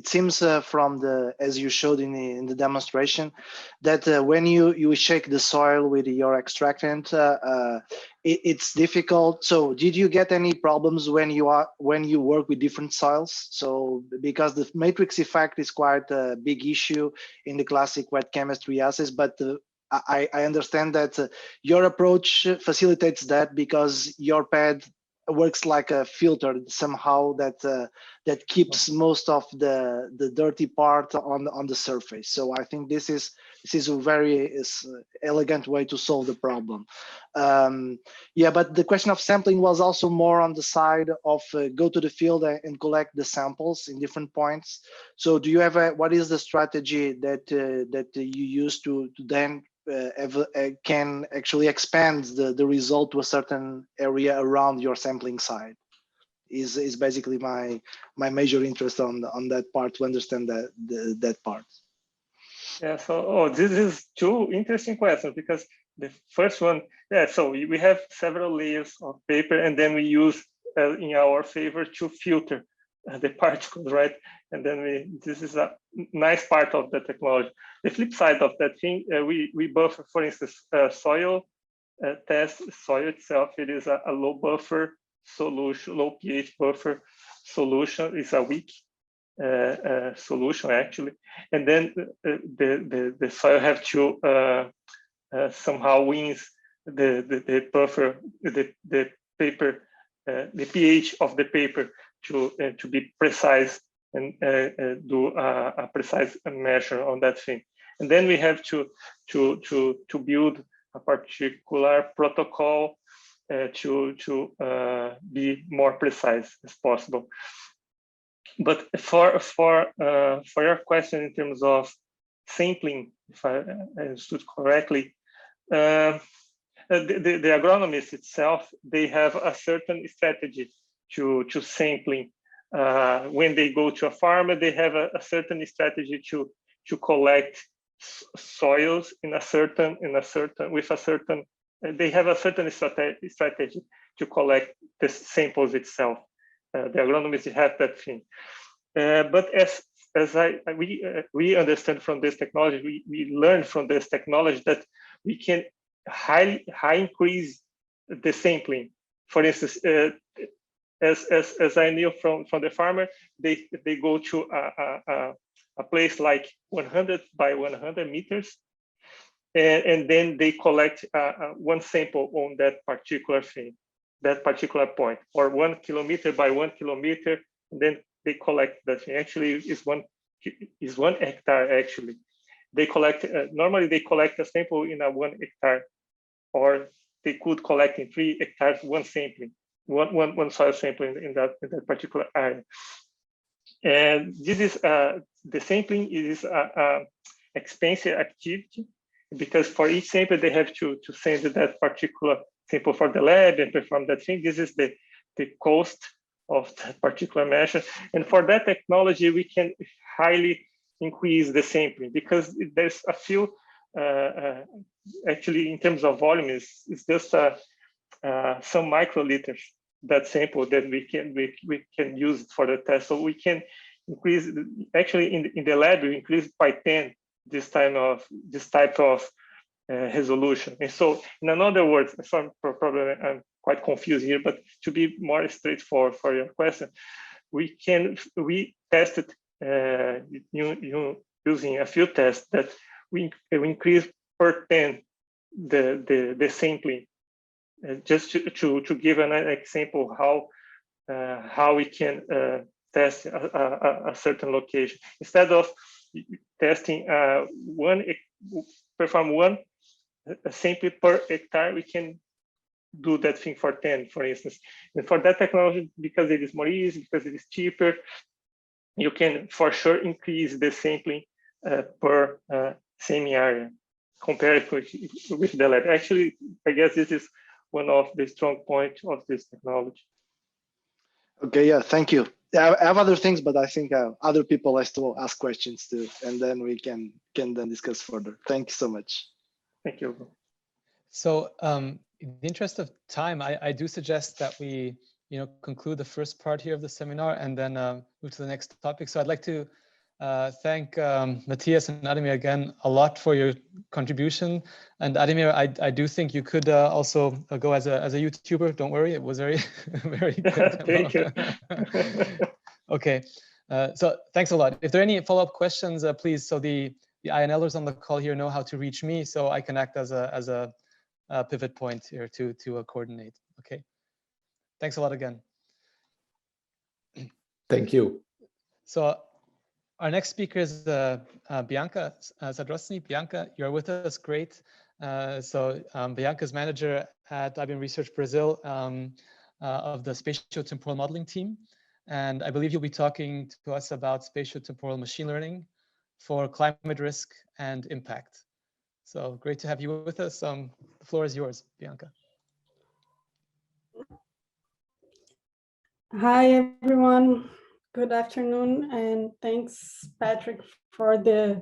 Speaker 6: seems from as you showed in the demonstration, that when you shake the soil with your extractant, it's difficult. So did you get any problems when you work with different soils? So because the matrix effect is quite a big issue in the classic wet chemistry assays, but I understand that your approach facilitates that because your pad works like a filter somehow that keeps most of the dirty part on the surface. So I think this is a very elegant way to solve the problem. Yeah, but the question of sampling was also more on the side of go to the field and collect the samples in different points. So do you have what is the strategy that you use to then can actually expand the result to a certain area around your sampling site? Is basically my major interest on that part, to understand that part.
Speaker 4: Yeah, so this is two interesting questions, because the first one, yeah, so we have several layers of paper, and then we use in our favor to filter the particles, right? And then this is a nice part of the technology. The flip side of that thing, we buffer, for instance, soil test, soil itself, it is a low buffer solution, low pH buffer solution is a weak solution actually, and then the soil have to somehow wins the buffer, the paper, the pH of the paper to be precise and do a precise measure on that thing. And then we have to build a particular protocol to be more precise as possible. But for your question in terms of sampling, if I understood correctly, the agronomist itself, they have a certain strategy to sampling. When they go to a farmer, they have a certain strategy to collect soils in a certain with a certain. They have a certain strategy to collect the samples itself. The agronomists have that thing, but as we understand from this technology, we learn from this technology that we can high increase the sampling. For instance, as I knew from the farmer, they go to a place like 100 by 100 meters, and then they collect one sample on that particular thing, that particular point, or 1 kilometer by 1 kilometer, and then they collect that thing. Actually, is 1 hectare. Actually, they collect normally they collect a sample in a 1 hectare, or they could collect in 3 hectares one sampling, one soil sample in that particular area. And this is the sampling is a expensive activity, because for each sample they have to send that particular sample for the lab and perform that thing. This is the cost of that particular measure. And for that technology, we can highly increase the sampling, because there's a few, actually in terms of volume, it's just some microliters, that sample that we can use for the test. So we can increase, actually in the lab, we increase by 10 this type of resolution. And so, in other words, so probably I'm quite confused here, but to be more straightforward for your question, we tested using a few tests that we increase per 10 the sampling. Just to give an example how we can test a certain location. Instead of testing perform one sample per hectare, we can do that thing for 10, for instance. And for that technology, because it is more easy, because it is cheaper, you can for sure increase the sampling per same area compared with the lab. Actually, I guess this is one of the strong points of this technology.
Speaker 6: Okay, yeah, thank you. Yeah, I have other things, but I think other people like to ask questions too, and then we can then discuss further. Thank you so much.
Speaker 4: Thank you.
Speaker 1: So in the interest of time, I do suggest that we conclude the first part here of the seminar and then move to the next topic. So I'd like to thank Matthias and Ademir again a lot for your contribution. And Ademir, I do think you could also go as a YouTuber. Don't worry, it was very very good.
Speaker 4: Thank you.
Speaker 1: Okay, so thanks a lot. If there are any follow-up questions, please. So the INLers on the call here know how to reach me, so I can act as a pivot point here to coordinate. Okay, thanks a lot again.
Speaker 2: Thank you.
Speaker 1: So our next speaker is Bianca Zadrosny. Bianca, you're with us, great. Bianca's manager at IBM Research Brazil of the spatiotemporal modeling team. And I believe you'll be talking to us about spatiotemporal machine learning for climate risk and impact. So great to have you with us. The floor is yours, Bianca.
Speaker 7: Hi, everyone. Good afternoon, and thanks, Patrick, for the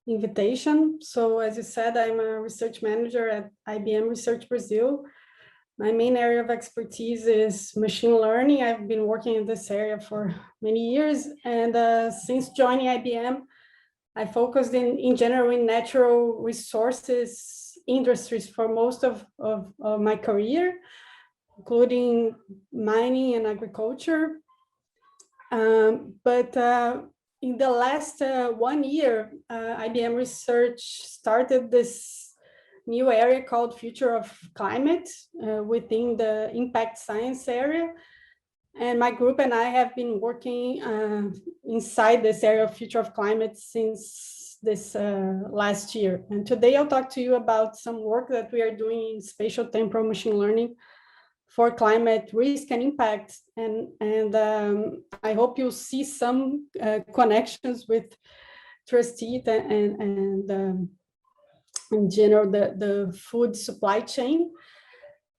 Speaker 7: invitation. So as you said, I'm a research manager at IBM Research Brazil. My main area of expertise is machine learning. I've been working in this area for many years, and since joining IBM, I focused in general in natural resources industries for most of my career. including mining and agriculture. But in the last 1 year, IBM Research started this new area called Future of Climate within the impact science area. And my group and I have been working inside this area of Future of Climate since this last year. And today I'll talk to you about some work that we are doing in spatial temporal machine learning for climate risk and impact. And I hope you'll see some connections with Trust Eat and in general, the food supply chain.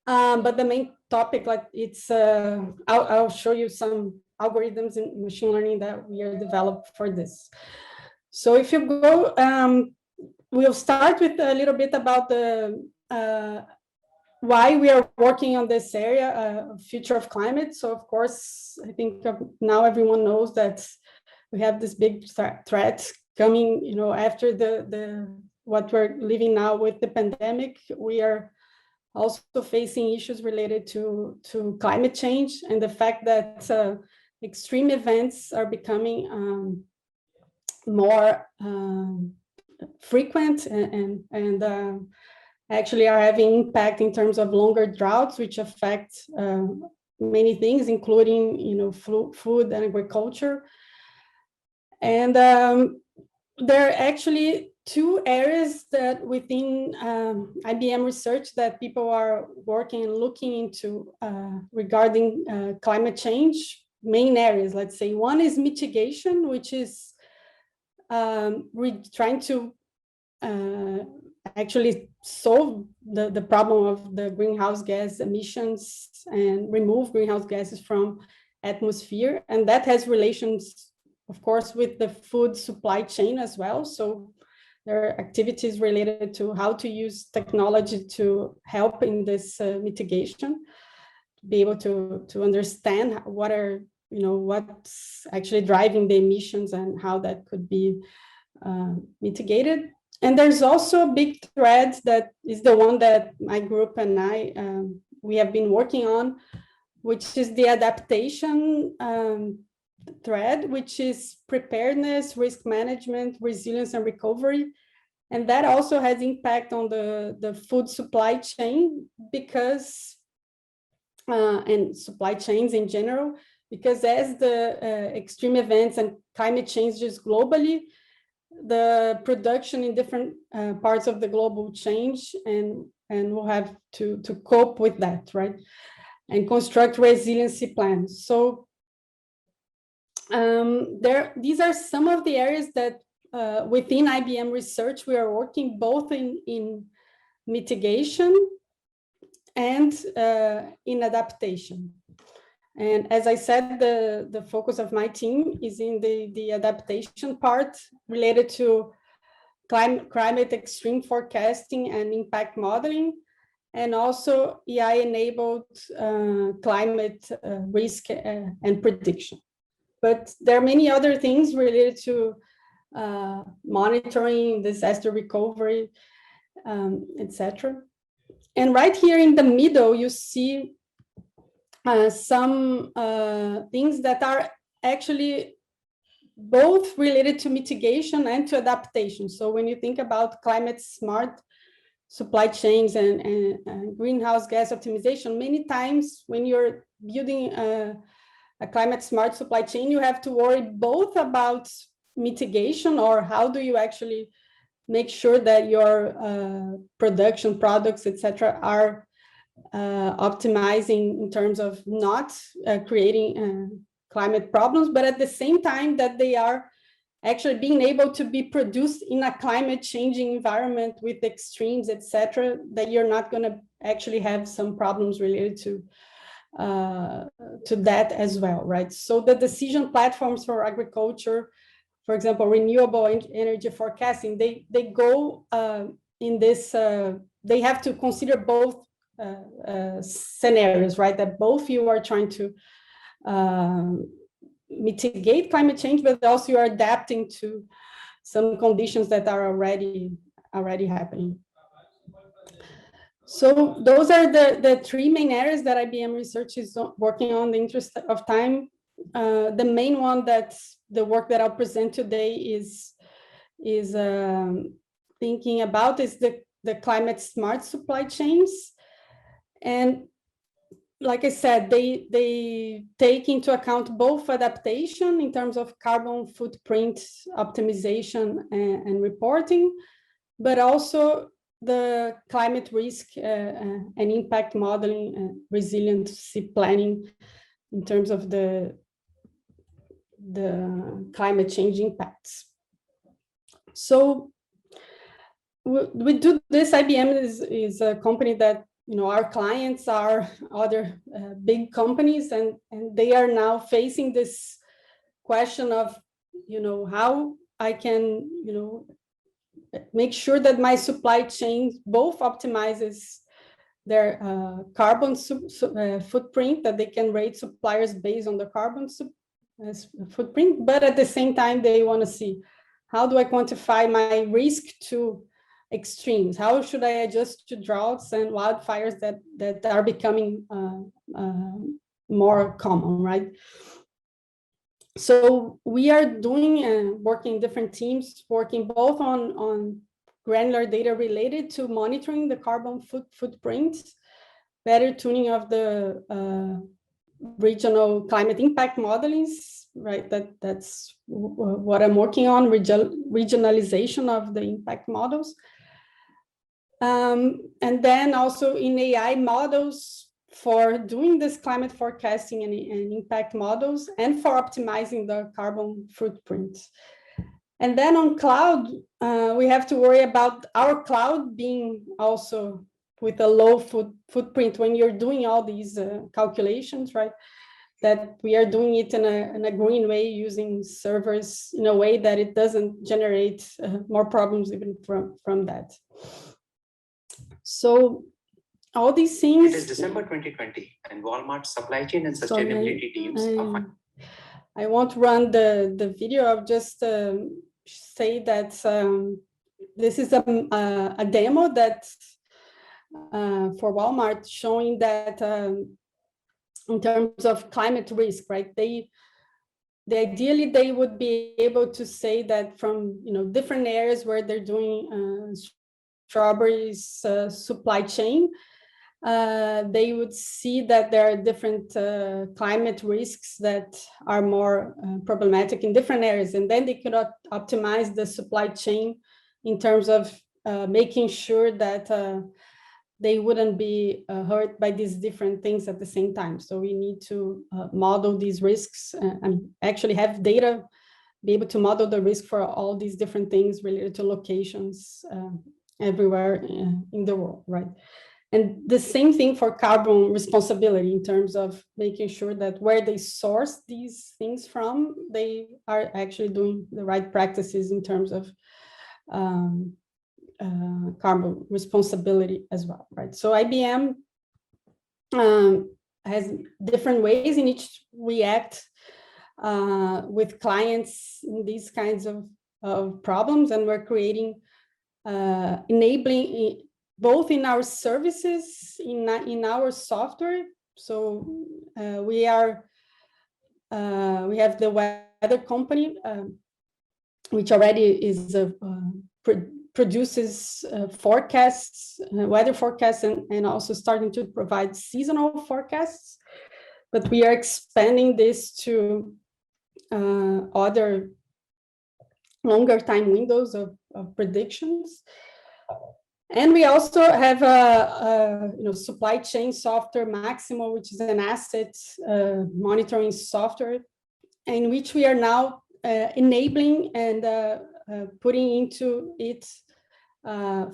Speaker 7: But the main topic, like it's, I'll show you some algorithms in machine learning that we are developed for this. So if you go, we'll start with a little bit about the why we are working on this area, future of climate. So of course, I think now everyone knows that we have this big threat coming, you know, after what we're living now with the pandemic. We are also facing issues related to climate change and the fact that extreme events are becoming more frequent and actually are having impact in terms of longer droughts, which affect many things, including, you know, food and agriculture. And there are actually two areas that within IBM Research that people are working and looking into regarding climate change, main areas, let's say. One is mitigation, which is trying to actually solve the problem of the greenhouse gas emissions and remove greenhouse gases from atmosphere. And that has relations, of course, with the food supply chain as well. So there are activities related to how to use technology to help in this mitigation, to be able to understand what are, you know, what's actually driving the emissions and how that could be mitigated. And there's also a big thread that is the one that my group and I, we have been working on, which is the adaptation thread, which is preparedness, risk management, resilience, and recovery. And that also has impact on the food supply chain because, and supply chains in general, because as the extreme events and climate changes globally, the production in different parts of the globe will change, and we'll have to cope with that, right? And construct resiliency plans. So these are some of the areas that within IBM Research we are working both in mitigation and in adaptation. And as I said, the focus of my team is in the adaptation part related to climate extreme forecasting and impact modeling, and also AI-enabled climate risk and prediction. But there are many other things related to monitoring, disaster recovery, etc. And right here in the middle, you see some things that are actually both related to mitigation and to adaptation. So when you think about climate smart supply chains and greenhouse gas optimization, many times when you're building a climate smart supply chain, you have to worry both about mitigation, or how do you actually make sure that your production products, etc., are optimizing in terms of not creating climate problems, but at the same time that they are actually being able to be produced in a climate changing environment with extremes, etc., that you're not going to actually have some problems related to that as well, right? So the decision platforms for agriculture, for example, renewable energy forecasting, they go in this, they have to consider both scenarios, right? That both you are trying to mitigate climate change, but also you are adapting to some conditions that are already happening. So those are the three main areas that IBM Research is working on. In the interest of time, the main one that's the work that I'll present today is thinking about is the climate smart supply chains. And like I said, they take into account both adaptation in terms of carbon footprint optimization and reporting, but also the climate risk and impact modeling and resiliency planning in terms of the climate change impacts. So we do this. IBM is a company that, you know, our clients are other big companies, and they are now facing this question of, you know, how I can, you know, make sure that my supply chain both optimizes their carbon footprint, that they can rate suppliers based on the carbon footprint, but at the same time they want to see, how do I quantify my risk to extremes? How should I adjust to droughts and wildfires that are becoming more common, right? So we are doing working in different teams, working both on granular data related to monitoring the carbon footprint, better tuning of the regional climate impact modelings, right? That's what I'm working on, regionalization of the impact models. And then also in AI models for doing this climate forecasting and impact models, and for optimizing the carbon footprint. And then on cloud, we have to worry about our cloud being also with a low footprint when you're doing all these calculations, right? That we are doing it in a green way, using servers in a way that it doesn't generate more problems even from that. So all these things.
Speaker 8: It is December 2020, and Walmart's supply chain and sustainability teams are.
Speaker 7: I won't run the video. I'll just say that this is a demo that for Walmart, showing that in terms of climate risk, right? Ideally they would be able to say that from, you know, different areas where they're doing strawberries supply chain, they would see that there are different climate risks that are more problematic in different areas, and then they could optimize the supply chain in terms of making sure that they wouldn't be hurt by these different things at the same time. So we need to model these risks and actually have data, be able to model the risk for all these different things related to locations everywhere in the world, right? And the same thing for carbon responsibility in terms of making sure that where they source these things from, they are actually doing the right practices in terms of carbon responsibility as well, right? So IBM has different ways in which we act with clients in these kinds of problems, and we're creating enabling both in our services, in our software. So we have the weather company, which already is produces forecasts, weather forecasts, and also starting to provide seasonal forecasts. But we are expanding this to other longer time windows of predictions. And we also have a supply chain software, Maximo, which is an asset monitoring software, in which we are now enabling and putting into it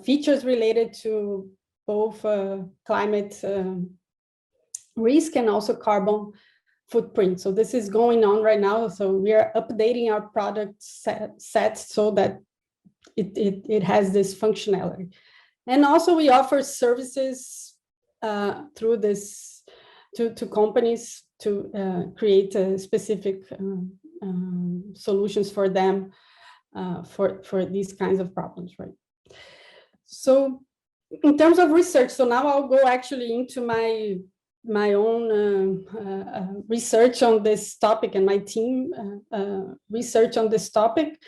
Speaker 7: features related to both climate risk and also carbon footprint. So this is going on right now. So we are updating our product set so that it has this functionality. And also we offer services through this to companies to create specific solutions for them for these kinds of problems, right? So in terms of research, so now I'll go actually into my own research on this topic and my team research on this topic.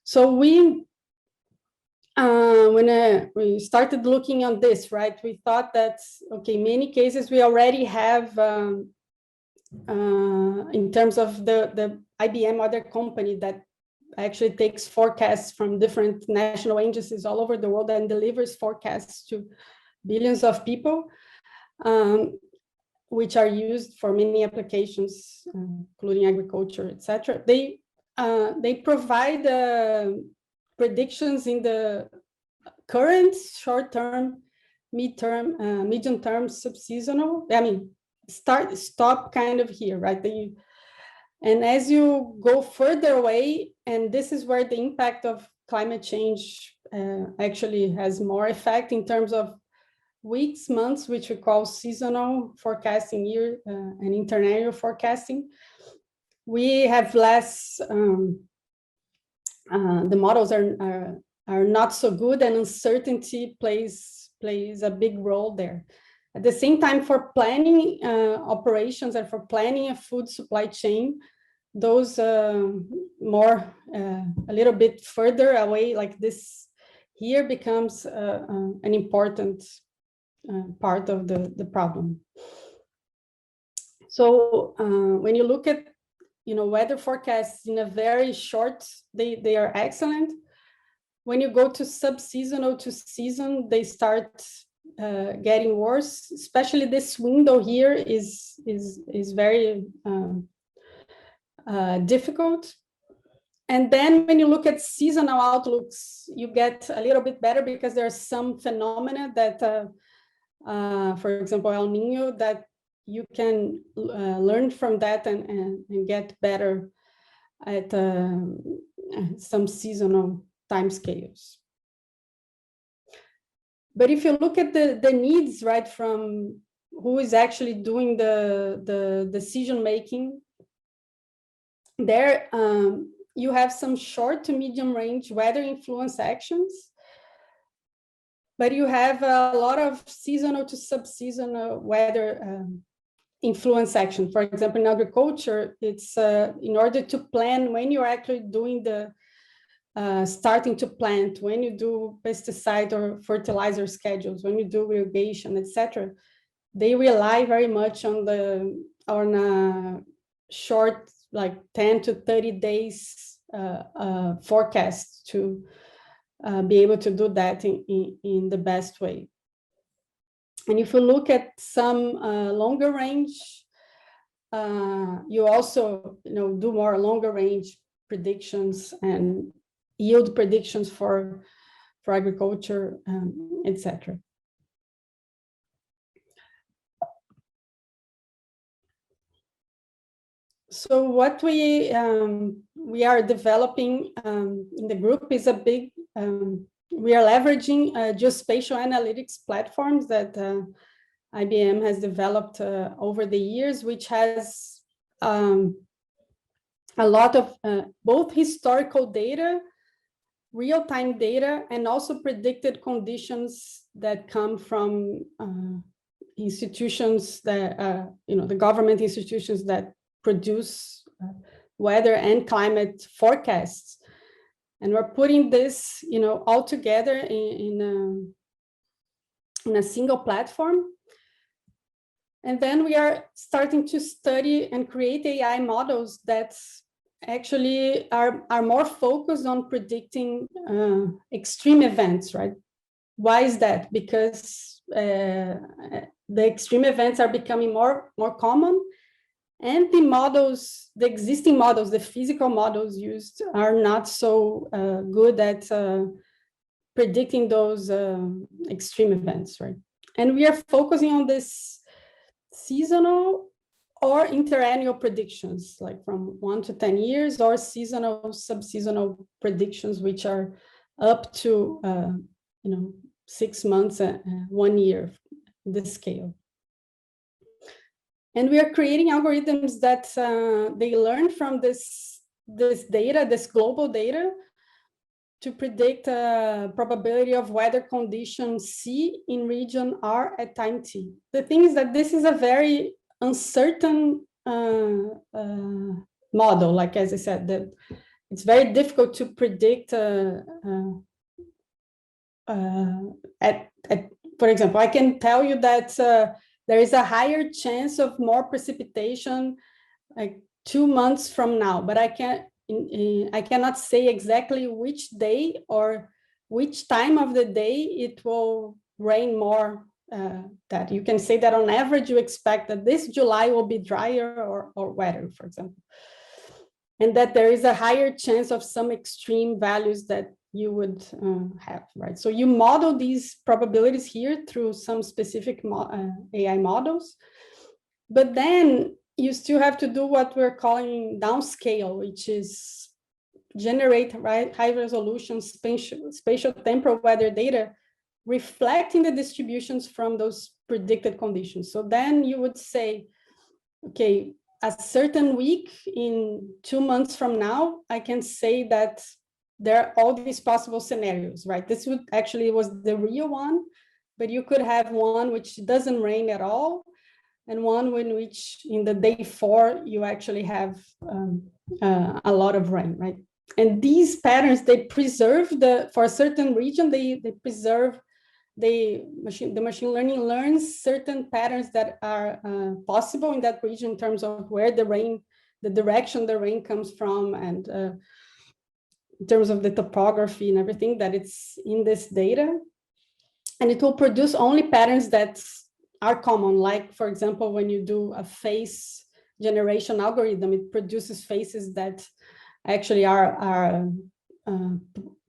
Speaker 7: So when we started looking on this, right, we thought that, okay, many cases we already have in terms of the IBM other company that actually takes forecasts from different national agencies all over the world and delivers forecasts to billions of people, which are used for many applications, including agriculture, etc. They provide predictions in the current, short-term, mid-term, medium-term, subseasonal. I mean, stop kind of here, right? And as you go further away, and this is where the impact of climate change actually has more effect in terms of weeks, months, which we call seasonal forecasting, year and interannual forecasting. We have less, the models are not so good, and uncertainty plays a big role there. At the same time, for planning operations and for planning a food supply chain, those more a little bit further away, like this here, becomes an important part of the problem. So when you look at weather forecasts in a very short, they are excellent. When you go to subseasonal to season, they start getting worse. Especially this window here is very difficult. And then when you look at seasonal outlooks, you get a little bit better because there are some phenomena that, for example, El Nino, that you can learn from that and get better at some seasonal timescales. But if you look at the needs, right, from who is actually doing the decision making, there you have some short to medium range weather influence actions, but you have a lot of seasonal to subseasonal weather influence action. For example, in agriculture, it's in order to plan when you're actually doing the starting to plant, when you do pesticide or fertilizer schedules, when you do irrigation, etc. They rely very much on a short, like 10 to 30 days forecast to be able to do that in the best way. And if you look at some longer range, you also do more longer range predictions and yield predictions for agriculture, etc. So what we are developing in the group is a big, we are leveraging geospatial analytics platforms that IBM has developed over the years, which has a lot of both historical data, real-time data, and also predicted conditions that come from institutions that, the government institutions that produce weather and climate forecasts. And we're putting this, all together in a single platform. And then we are starting to study and create AI models that actually are more focused on predicting extreme events, right? Why is that? Because the extreme events are becoming more common, and the models, the existing models, the physical models used are not so good at predicting those extreme events, right? And we are focusing on this seasonal or interannual predictions, like from 1 to 10 years, or seasonal, subseasonal predictions, which are up to 6 months, 1 year, this scale. And we are creating algorithms that they learn from this data, this global data, to predict a probability of weather condition C in region R at time T. The thing is that this is a very uncertain model, like as I said, that it's very difficult to predict for example, I can tell you that there is a higher chance of more precipitation like 2 months from now, but I cannot say exactly which day or which time of the day it will rain more. That you can say that on average you expect that this July will be drier or wetter, for example, and that there is a higher chance of some extreme values that you would have, right? So you model these probabilities here through some specific AI models, but then you still have to do what we're calling downscale, which is generate high resolution spatial temporal weather data reflecting the distributions from those predicted conditions. So then you would say, okay, a certain week in 2 months from now, I can say that there are all these possible scenarios, right? This would actually was the real one, but you could have one which doesn't rain at all, and one in which in the day 4, you actually have a lot of rain, right? And these patterns, they preserve for a certain region, they preserve the machine learning learns certain patterns that are possible in that region in terms of where the direction the rain comes from, and in terms of the topography and everything that it's in this data. And it will produce only patterns that are common, like, for example, when you do a face generation algorithm, it produces faces that actually are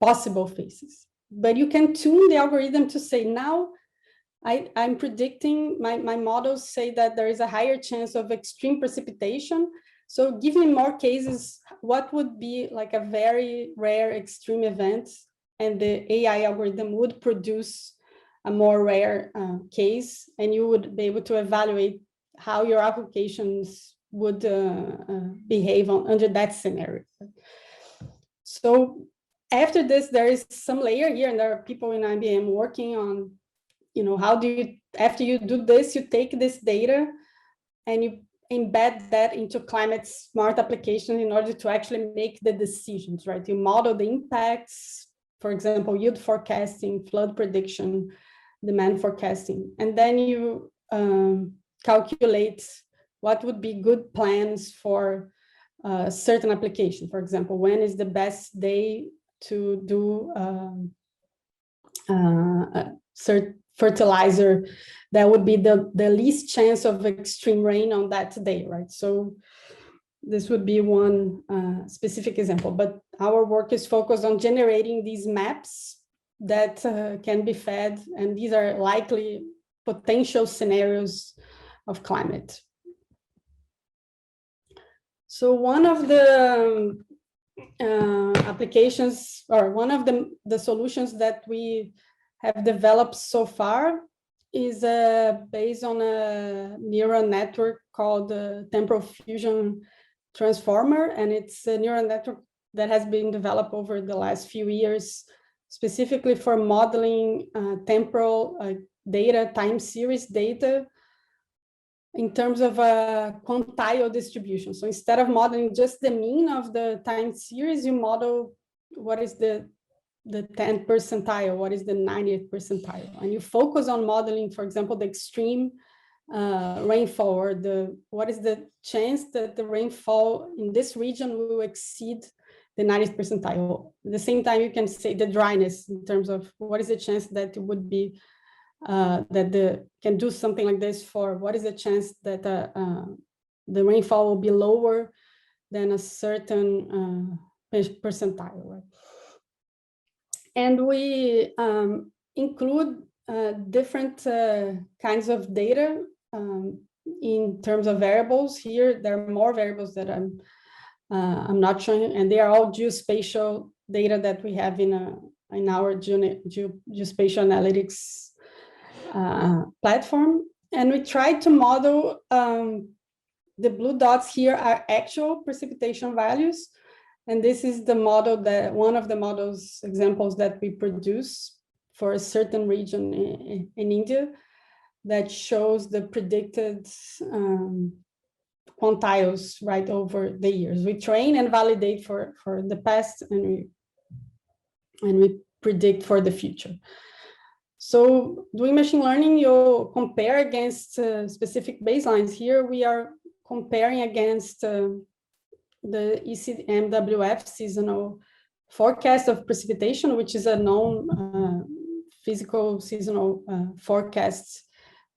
Speaker 7: possible faces. But you can tune the algorithm to say, now I'm predicting, my models say that there is a higher chance of extreme precipitation. So give me more cases, what would be like a very rare extreme event, and the AI algorithm would produce a more rare case, and you would be able to evaluate how your applications would behave under that scenario. So after this, there is some layer here, and there are people in IBM working on, how do you, after you do this, you take this data and you embed that into climate smart applications in order to actually make the decisions, right? You model the impacts, for example, yield forecasting, flood prediction, demand forecasting, and then you calculate what would be good plans for a certain application. For example, when is the best day to do fertilizer that would be the least chance of extreme rain on that day, right? So this would be one specific example, but our work is focused on generating these maps that can be fed, and these are likely potential scenarios of climate. So one of the applications, or one of the solutions that we have developed so far is based on a neural network called the Temporal Fusion Transformer, and it's a neural network that has been developed over the last few years, specifically for modeling temporal data, time series data, in terms of a quantile distribution. So instead of modeling just the mean of the time series, you model what is the 10th percentile, what is the 90th percentile, and you focus on modeling, for example, the extreme rainfall, or what is the chance that the rainfall in this region will exceed the 90th percentile. At the same time, you can say the dryness, in terms of what is the chance that it would be can do something like this, for what is the chance that the rainfall will be lower than a certain percentile, right? And we include different kinds of data in terms of variables. Here, there are more variables that I'm not showing, and they are all geospatial data that we have in our geospatial analytics platform. And we tried to model, the blue dots here are actual precipitation values, And this is the model that one of the models examples that we produce for a certain region in India that shows the predicted quantiles right over the years. We train and validate for the past, and we predict for the future. So doing machine learning, you compare against specific baselines. Here we are comparing against the ECMWF seasonal forecast of precipitation, which is a known physical seasonal forecast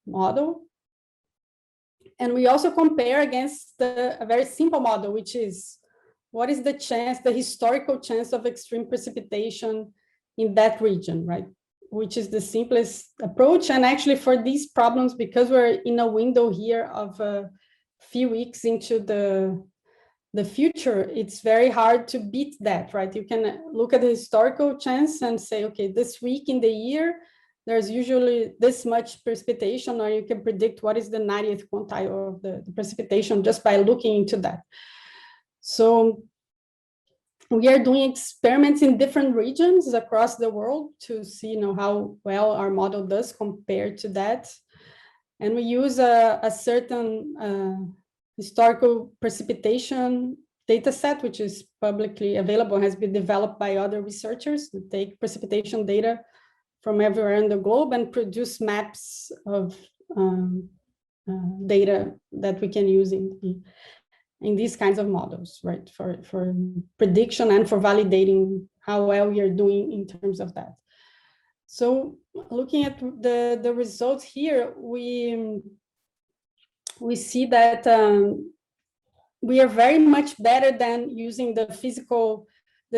Speaker 7: model. And we also compare against a very simple model, which is what is the chance, the historical chance of extreme precipitation in that region, right? Which is the simplest approach. And actually for these problems, because we're in a window here of a few weeks into the future, it's very hard to beat that, right? You can look at the historical chance and say, okay, this week in the year, there's usually this much precipitation, or you can predict what is the 90th quantile of the precipitation just by looking into that. So we are doing experiments in different regions across the world to see, you know, how well our model does compared to that. And we use a certain historical precipitation data set, which is publicly available, has been developed by other researchers to take precipitation data from everywhere in the globe and produce maps of data that we can use in these kinds of models, right? For prediction and for validating how well we are doing in terms of that. So looking at the results here, we see that we are very much better than using the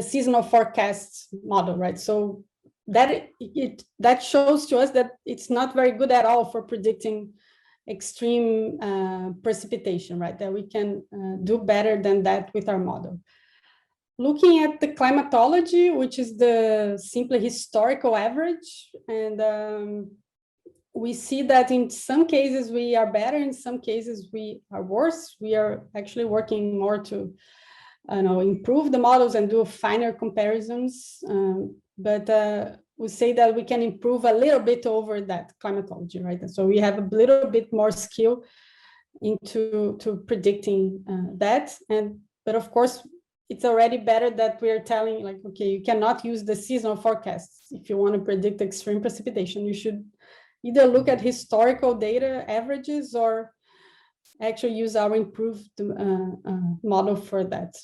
Speaker 7: seasonal forecast model, right? So that shows to us that it's not very good at all for predicting extreme precipitation, right? That we can do better than that with our model. Looking at the climatology, which is the simply historical average, and we see that in some cases we are better, in some cases we are worse. We are actually working more to improve the models and do finer comparisons, but we say that we can improve a little bit over that climatology, right? And so we have a little bit more skill into predicting that, but of course it's already better that we are telling, like, okay, you cannot use the seasonal forecasts if you want to predict extreme precipitation. You should either look at historical data averages or actually use our improved model for that.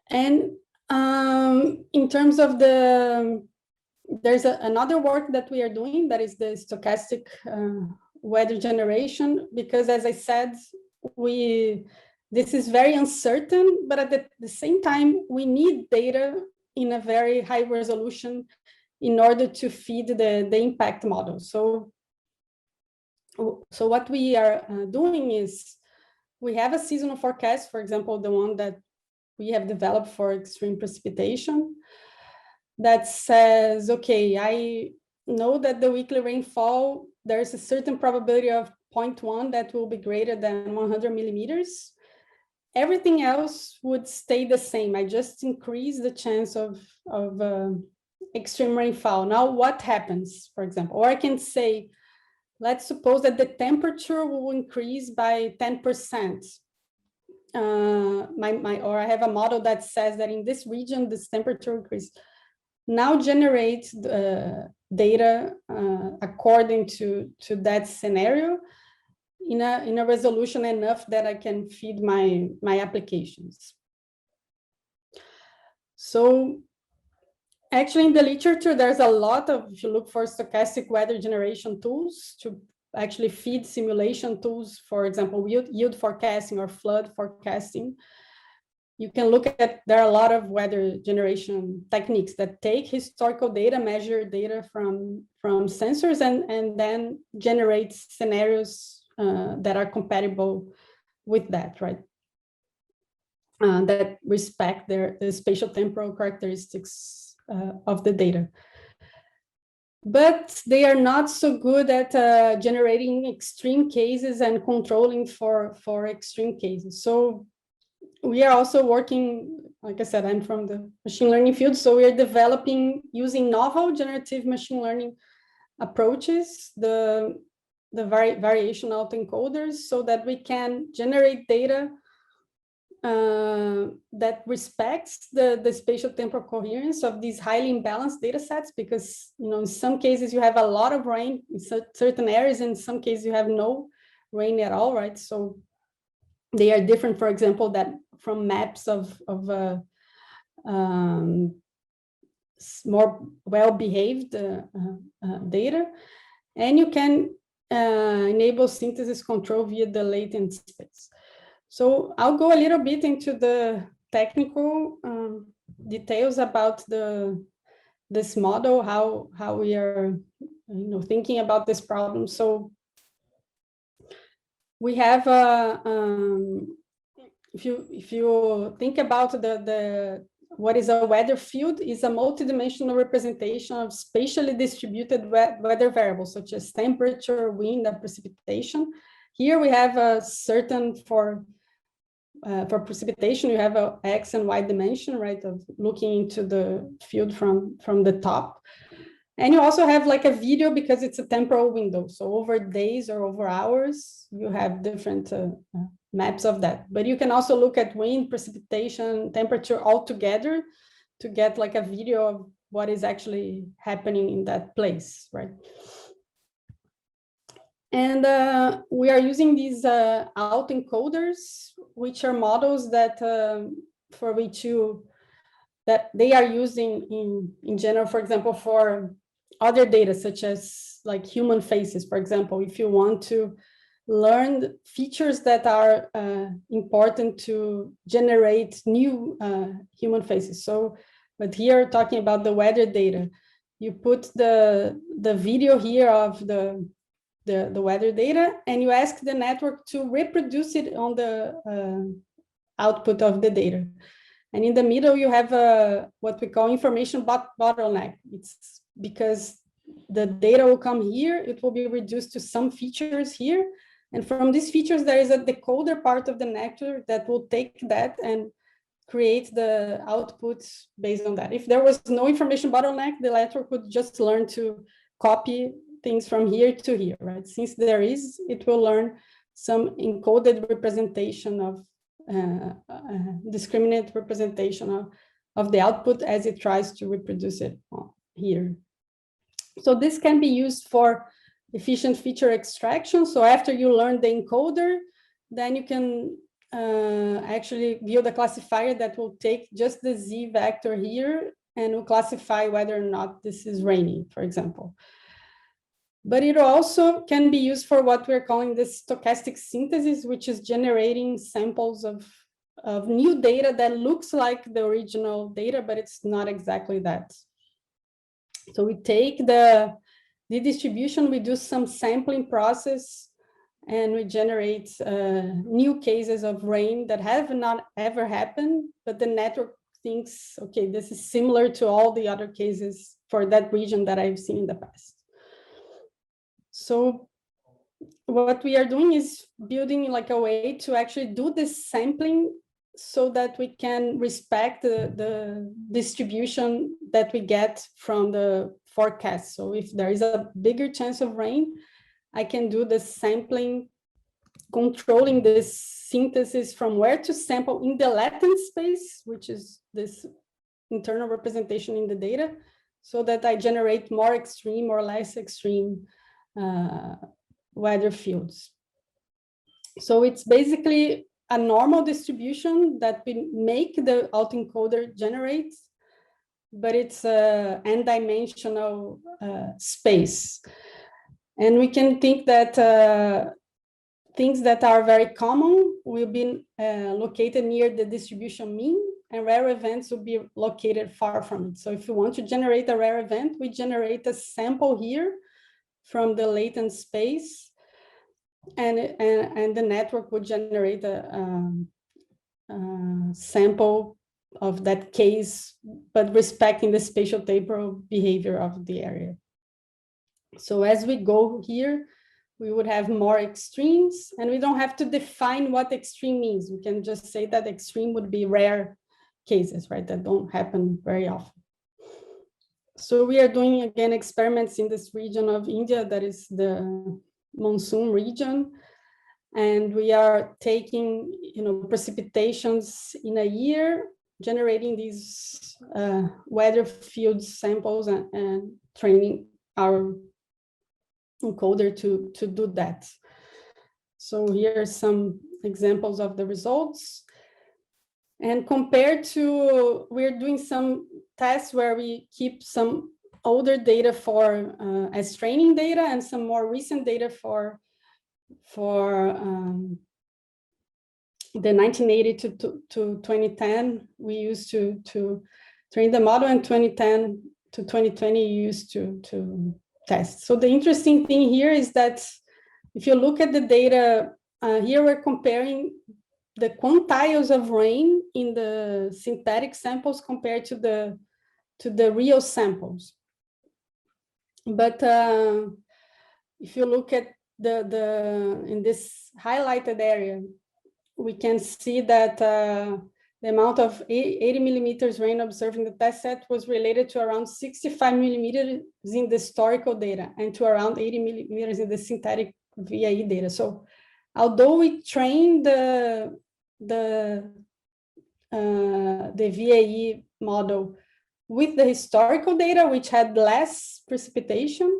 Speaker 7: And in terms of there's another work that we are doing, that is the stochastic weather generation, because as I said, this is very uncertain, but at the same time, we need data in a very high resolution in order to feed the impact model. So what we are doing is we have a seasonal forecast, for example, the one that we have developed for extreme precipitation, that says, okay, I know that the weekly rainfall, there's a certain probability of 0.1 that will be greater than 100 millimeters. Everything else would stay the same. I just increase the chance of extreme rainfall. Now, what happens, for example? Or I can say, let's suppose that the temperature will increase by 10%. Or I have a model that says that in this region, this temperature increase. Now generate data according to that scenario in a resolution enough that I can feed my applications. So actually in the literature, there's a lot of, if you look for stochastic weather generation tools to actually feed simulation tools, for example, yield forecasting or flood forecasting. You can look at, there are a lot of weather generation techniques that take historical data, measure data from sensors, and then generate scenarios that are compatible with that, right? That respect the spatial temporal characteristics of the data. But they are not so good at generating extreme cases and controlling for extreme cases. So we are also working, like I said, I'm from the machine learning field, so we are developing using novel generative machine learning approaches, the variation autoencoders, so that we can generate data that respects the spatial temporal coherence of these highly imbalanced data sets, because in some cases you have a lot of rain in certain areas, and in some cases you have no rain at all, right? So they are different, for example, that from maps of more well-behaved data, and you can enable synthesis control via the latent space. So I'll go a little bit into the technical details about this model, how we are thinking about this problem. So we have if you think about what is a weather field, is a multidimensional representation of spatially distributed weather variables such as temperature, wind, and precipitation. Here we have a certain for precipitation, you have a X and Y dimension, right, of looking into the field from the top. And you also have like a video because it's a temporal window. So over days or over hours, you have different maps of that. But you can also look at wind, precipitation, temperature all together to get like a video of what is actually happening in that place, right? And we are using these autoencoders, which are models that for which that they are using in general, for example, for other data, such as like human faces, for example, if you want to learn features that are important to generate new human faces. So, but here talking about the weather data, you put the video here of the weather data, and you ask the network to reproduce it on the output of the data. And in the middle, you have what we call information bottleneck. It's because the data will come here, it will be reduced to some features here. And from these features, there is a decoder part of the network that will take that and create the outputs based on that. If there was no information bottleneck, the network would just learn to copy things from here to here, right? Since there is, it will learn some encoded representation of discriminant representation of the output as it tries to reproduce it here. So this can be used for efficient feature extraction. So after you learn the encoder, then you can actually build a classifier that will take just the Z vector here and will classify whether or not this is raining, for example. But it also can be used for what we're calling the stochastic synthesis, which is generating samples of new data that looks like the original data, but it's not exactly that. So we take the distribution, we do some sampling process, and we generate new cases of rain that have not ever happened, but the network thinks, okay, this is similar to all the other cases for that region that I've seen in the past. So what we are doing is building like a way to actually do this sampling so that we can respect the distribution that we get from the forecast. So if there is a bigger chance of rain, I can do the sampling, controlling this synthesis from where to sample in the latent space, which is this internal representation in the data, so that I generate more extreme or less extreme weather fields. So it's basically a normal distribution that we make the autoencoder generate, but it's an n-dimensional space. And we can think that things that are very common will be located near the distribution mean, and rare events will be located far from it. So if you want to generate a rare event, we generate a sample here from the latent space, and the network would generate a sample of that case, but respecting the spatial temporal behavior of the area. So as we go here, we would have more extremes, and we don't have to define what extreme means. We can just say that extreme would be rare cases, right, that don't happen very often. So we are doing, again, experiments in this region of India, that is the monsoon region. And we are taking, precipitations in a year, generating these weather field samples and training our encoder to do that. So here are some examples of the results. And compared to, we're doing some tests where we keep some older data for as training data and some more recent data for the 1980 to 2010 we used to train the model, and 2010 to 2020 used to test. So the interesting thing here is that if you look at the data, here we're comparing the quantiles of rain in the synthetic samples compared to the real samples. But if you look at in this highlighted area, we can see that the amount of 80 millimeters rain observed in the test set was related to around 65 millimeters in the historical data and to around 80 millimeters in the synthetic VAE data. So although we trained the VAE model with the historical data, which had less precipitation,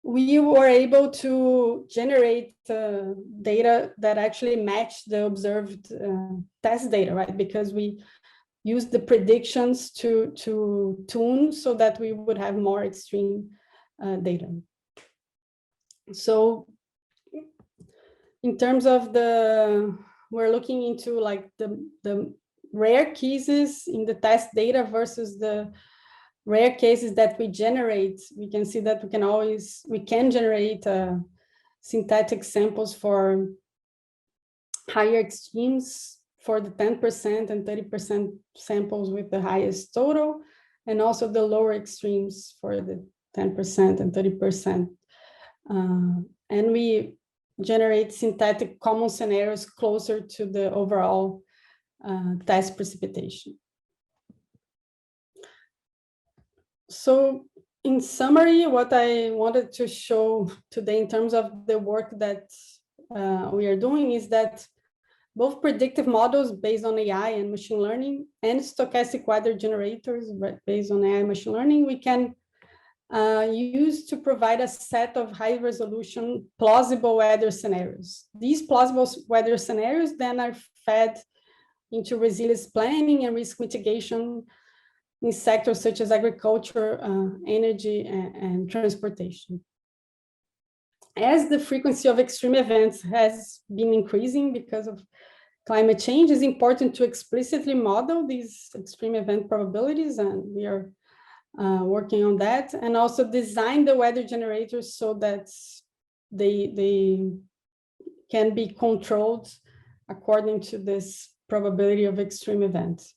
Speaker 7: we were able to generate data that actually matched the observed test data, right? Because we used the predictions to tune so that we would have more extreme data. So in terms of we're looking into like the rare cases in the test data versus the rare cases that we generate. We can see that we can generate synthetic samples for higher extremes for the 10% and 30% samples with the highest total, and also the lower extremes for the 10% and 30%. And we generate synthetic common scenarios closer to the overall test precipitation. So in summary, what I wanted to show today in terms of the work that we are doing is that both predictive models based on AI and machine learning and stochastic weather generators based on AI and machine learning, we can use to provide a set of high resolution plausible weather scenarios. These plausible weather scenarios then are fed into resilience planning and risk mitigation in sectors such as agriculture, energy, and transportation. As the frequency of extreme events has been increasing because of climate change, it's important to explicitly model these extreme event probabilities, and we are working on that, and also design the weather generators so that they can be controlled according to this probability of extreme events.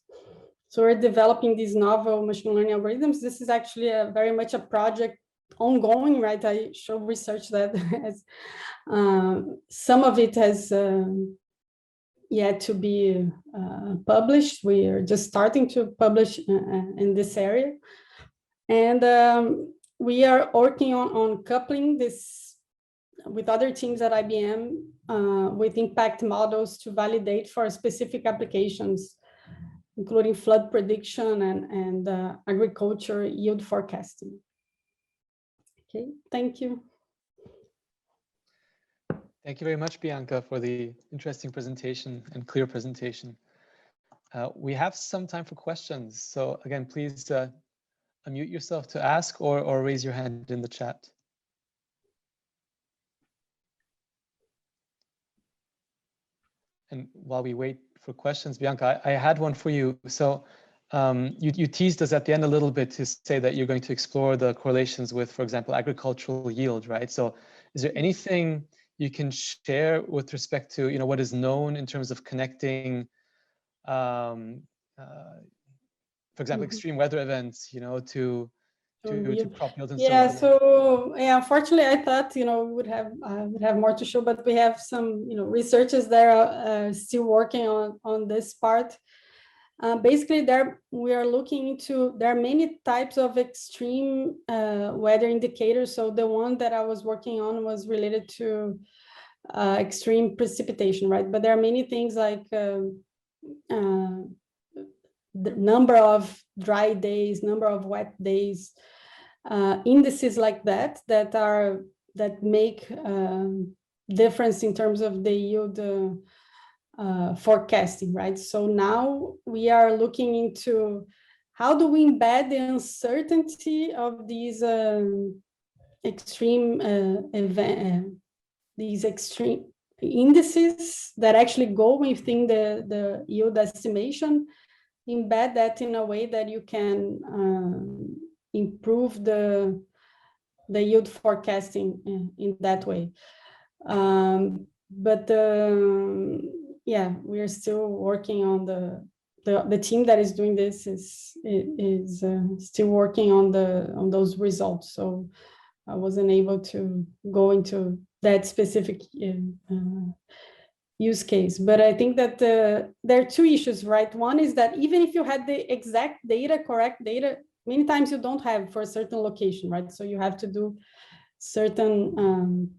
Speaker 7: So we're developing these novel machine learning algorithms. This is actually very much a project ongoing, right? I show research that has, some of it has yet to be published. We are just starting to publish in this area. And we are working on coupling this with other teams at IBM with impact models to validate for specific applications, including flood prediction and agriculture yield forecasting. Okay, thank you.
Speaker 1: Thank you very much, Bianca, for the interesting presentation and clear presentation. We have some time for questions. So again, please unmute yourself to ask or raise your hand in the chat. And while we wait for questions, Bianca, I had one for you. So you teased us at the end a little bit to say that you're going to explore the correlations with, for example, agricultural yield, right? So is there anything you can share with respect to, what is known in terms of connecting, for example, extreme weather events, to to crop yields and
Speaker 7: yeah,
Speaker 1: so on.
Speaker 7: so yeah, unfortunately, I thought we would have more to show, but we have some researchers that are still working on this part. Basically, we are looking into, there are many types of extreme weather indicators. So the one that I was working on was related to extreme precipitation, right? But there are many things like the number of dry days, number of wet days, indices like that make difference in terms of the yield forecasting, right? So now we are looking into how do we embed the uncertainty of these extreme these extreme indices that actually go within the yield estimation, embed that in a way that you can improve the yield forecasting in that way. But yeah, we are still working on the team that is doing this is still working on those results. So I wasn't able to go into that specific use case, but I think that there are two issues, right? One is that even if you had the exact data, correct data, many times you don't have for a certain location, right? So you have to do certain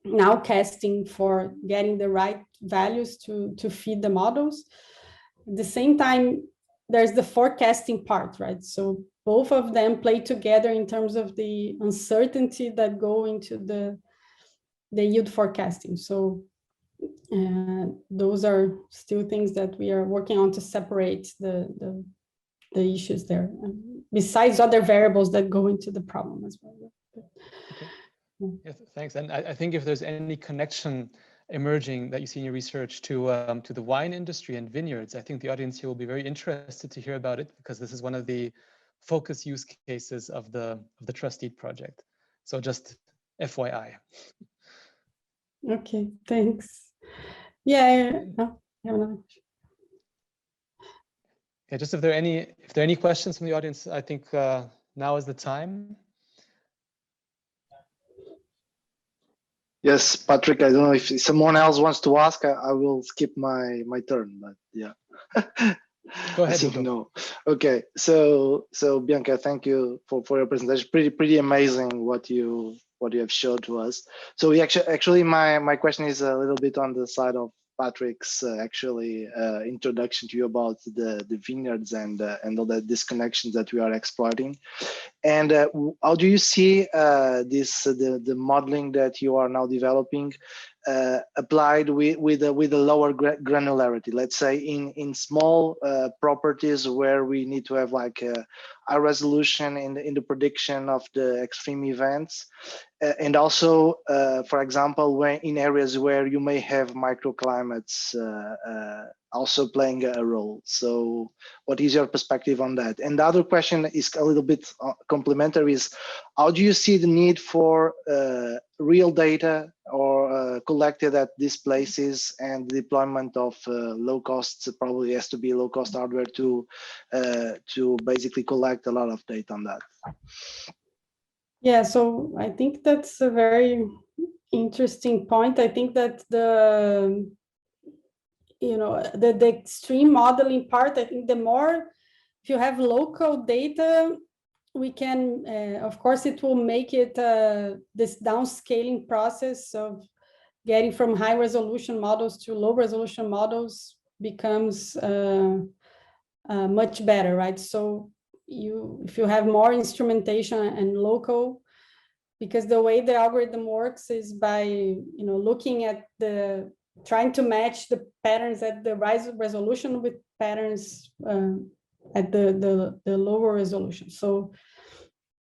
Speaker 7: nowcasting for getting the right values to feed the models. At the same time, there's the forecasting part, right? So both of them play together in terms of the uncertainty that go into the yield forecasting. So those are still things that we are working on to separate the issues there, besides other variables that go into the problem as well.
Speaker 1: Okay. Yes, thanks. And I think if there's any connection emerging that you see in your research to the wine industry and vineyards, I think the audience here will be very interested to hear about it, because this is one of the focus use cases of the TrustEat project. So just FYI.
Speaker 7: Okay, thanks. Yeah.
Speaker 1: Yeah, just if there are any questions from the audience, I think now is the time.
Speaker 6: Yes, Patrick, I don't know if someone else wants to ask, I will skip my turn, but yeah.
Speaker 1: Go ahead.
Speaker 6: I think no. Okay, so Bianca, thank you for your presentation. Pretty amazing what you have showed to us. So we actually my question is a little bit on the side of Patrick's introduction to you about the vineyards and all the disconnections that we are exploiting. And how do you see the modeling that you are now developing applied with a lower granularity? Let's say in small properties where we need to have like a high resolution in the prediction of the extreme events, and also, for example, when in areas where you may have microclimates also playing a role. So what is your perspective on that? And the other question is a little bit complementary, is how do you see the need for real data or collected at these places, and deployment of low cost, probably has to be low cost hardware to basically collect a lot of data on that?
Speaker 7: Yeah, so I think that's a very interesting point. I think that the extreme modeling part, I think the more, if you have local data, we can, of course, it will make it this downscaling process of getting from high resolution models to low resolution models becomes much better, right? So if you have more instrumentation and local, because the way the algorithm works is by looking at trying to match the patterns at the resolution with patterns at the lower resolution. So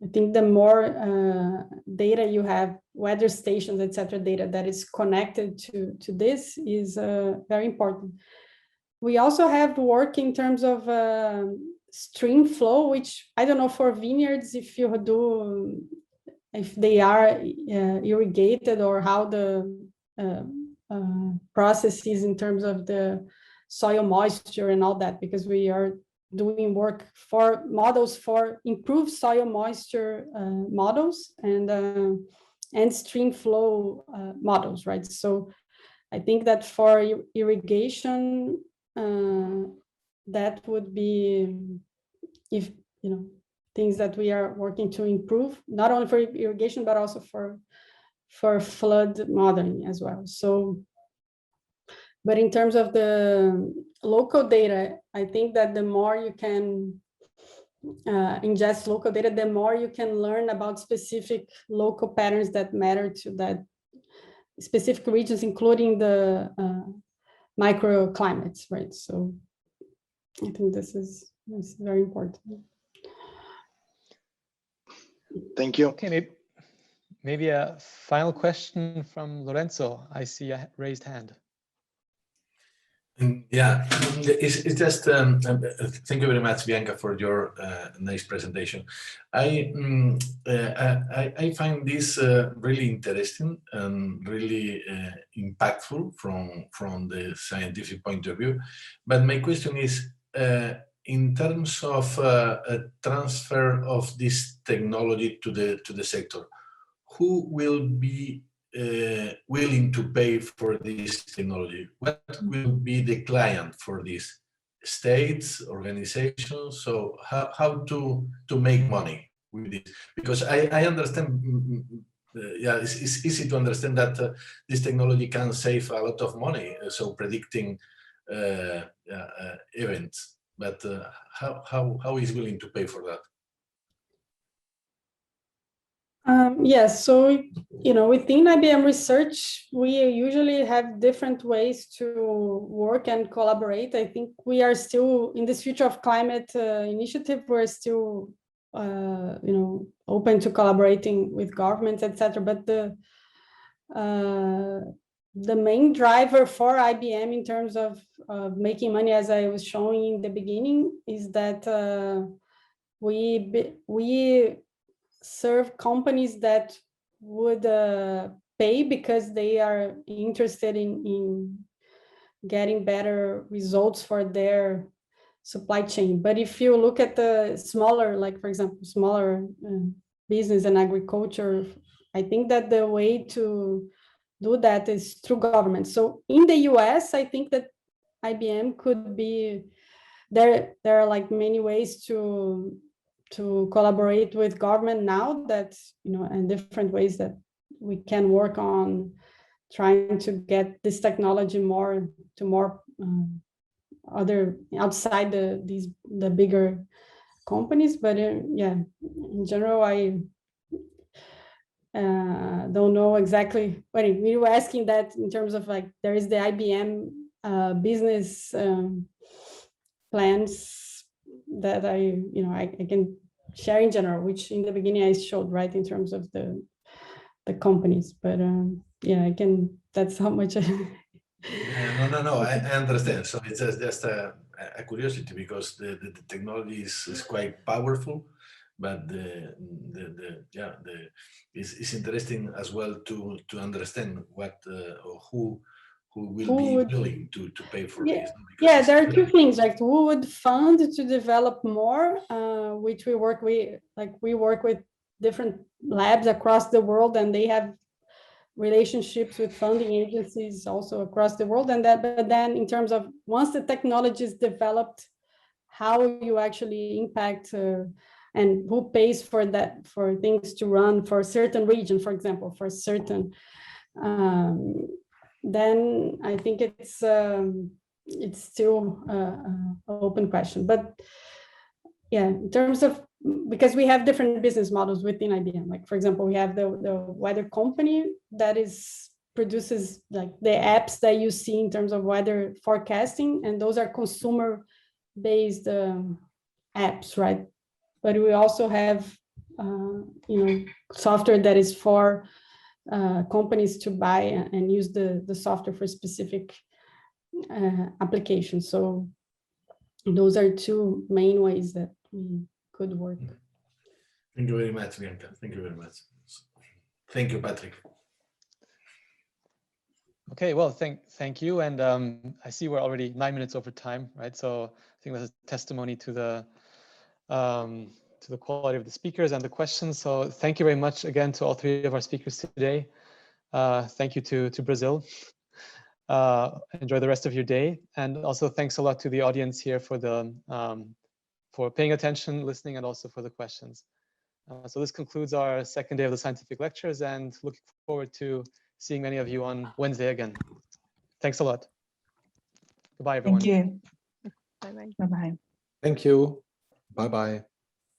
Speaker 7: I think the more data you have, weather stations, etc., data that is connected to this is very important. We also have work in terms of stream flow, which I don't know for vineyards if they are irrigated, or how the process is in terms of the soil moisture and all that, because we are doing work for models for improved soil moisture models and stream flow models, right? So I think that for irrigation, that would be, if you know, things that we are working to improve, not only for irrigation but also for flood modeling as well. So, but in terms of the local data, I think that the more you can ingest local data, the more you can learn about specific local patterns that matter to that specific regions, including the microclimates, right? So I think this is very important.
Speaker 6: Thank you.
Speaker 1: Okay, maybe a final question from Lorenzo. I see a raised hand.
Speaker 9: Yeah, it's just thank you very much, Bianca, for your nice presentation. I find this really interesting and really impactful from the scientific point of view. But my question is, in terms of a transfer of this technology to the sector, who will be willing to pay for this technology? What will be the client for this? States, organizations? So how to make money with this? Because I understand, yeah, it's easy to understand that this technology can save a lot of money, so predicting events. But how is willing to pay for that?
Speaker 7: Yes, so within IBM Research, we usually have different ways to work and collaborate. I think we are still in this Future of Climate initiative. We're still, open to collaborating with governments, etc. But the main driver for IBM in terms of making money, as I was showing in the beginning, is that we serve companies that would pay because they are interested in getting better results for their supply chain. But if you look at the smaller, like for example, smaller business and agriculture, I think that the way to do that is through government. So in the US, I think that IBM could be, there are like many ways to collaborate with government now, that and different ways that we can work on trying to get this technology more other outside the bigger companies. But yeah, in general, I don't know exactly. But we were asking that in terms of like, there is the IBM business plans that I can share in general, which in the beginning I showed, right, in terms of the companies. But yeah, I can, that's how much
Speaker 9: No, I understand. So it's just a curiosity, because the technology is quite powerful, but it's interesting as well to understand what or who will be willing to pay for this.
Speaker 7: Yeah, there are two things, like who would fund to develop more, which we work with different labs across the world, and they have relationships with funding agencies also across the world. And that, but then in terms of once the technology is developed, how you actually impact and who pays for that, for things to run for a certain region, for example, for certain, then I think it's still an open question. But yeah, in terms of, because we have different business models within IBM. Like for example, we have the weather company that produces like the apps that you see in terms of weather forecasting, and those are consumer-based apps, right? But we also have software that is for companies to buy and use the software for specific applications. So those are two main ways that we could work.
Speaker 9: Thank you very much, Bianca. Thank you very much. Thank you, Patrick.
Speaker 1: Okay, well, thank you. And I see we're already 9 minutes over time, right? So I think that's a testimony to the quality of the speakers and the questions. So thank you very much again to all three of our speakers today. Thank you to Brazil. Enjoy the rest of your day. And also thanks a lot to the audience here for the for paying attention, listening, and also for the questions. So this concludes our second day of the scientific lectures, and looking forward to seeing many of you on Wednesday again. Thanks a lot. Goodbye, everyone.
Speaker 10: Thank you.
Speaker 11: Bye-bye.
Speaker 10: Bye-bye.
Speaker 2: Thank you. Bye-bye.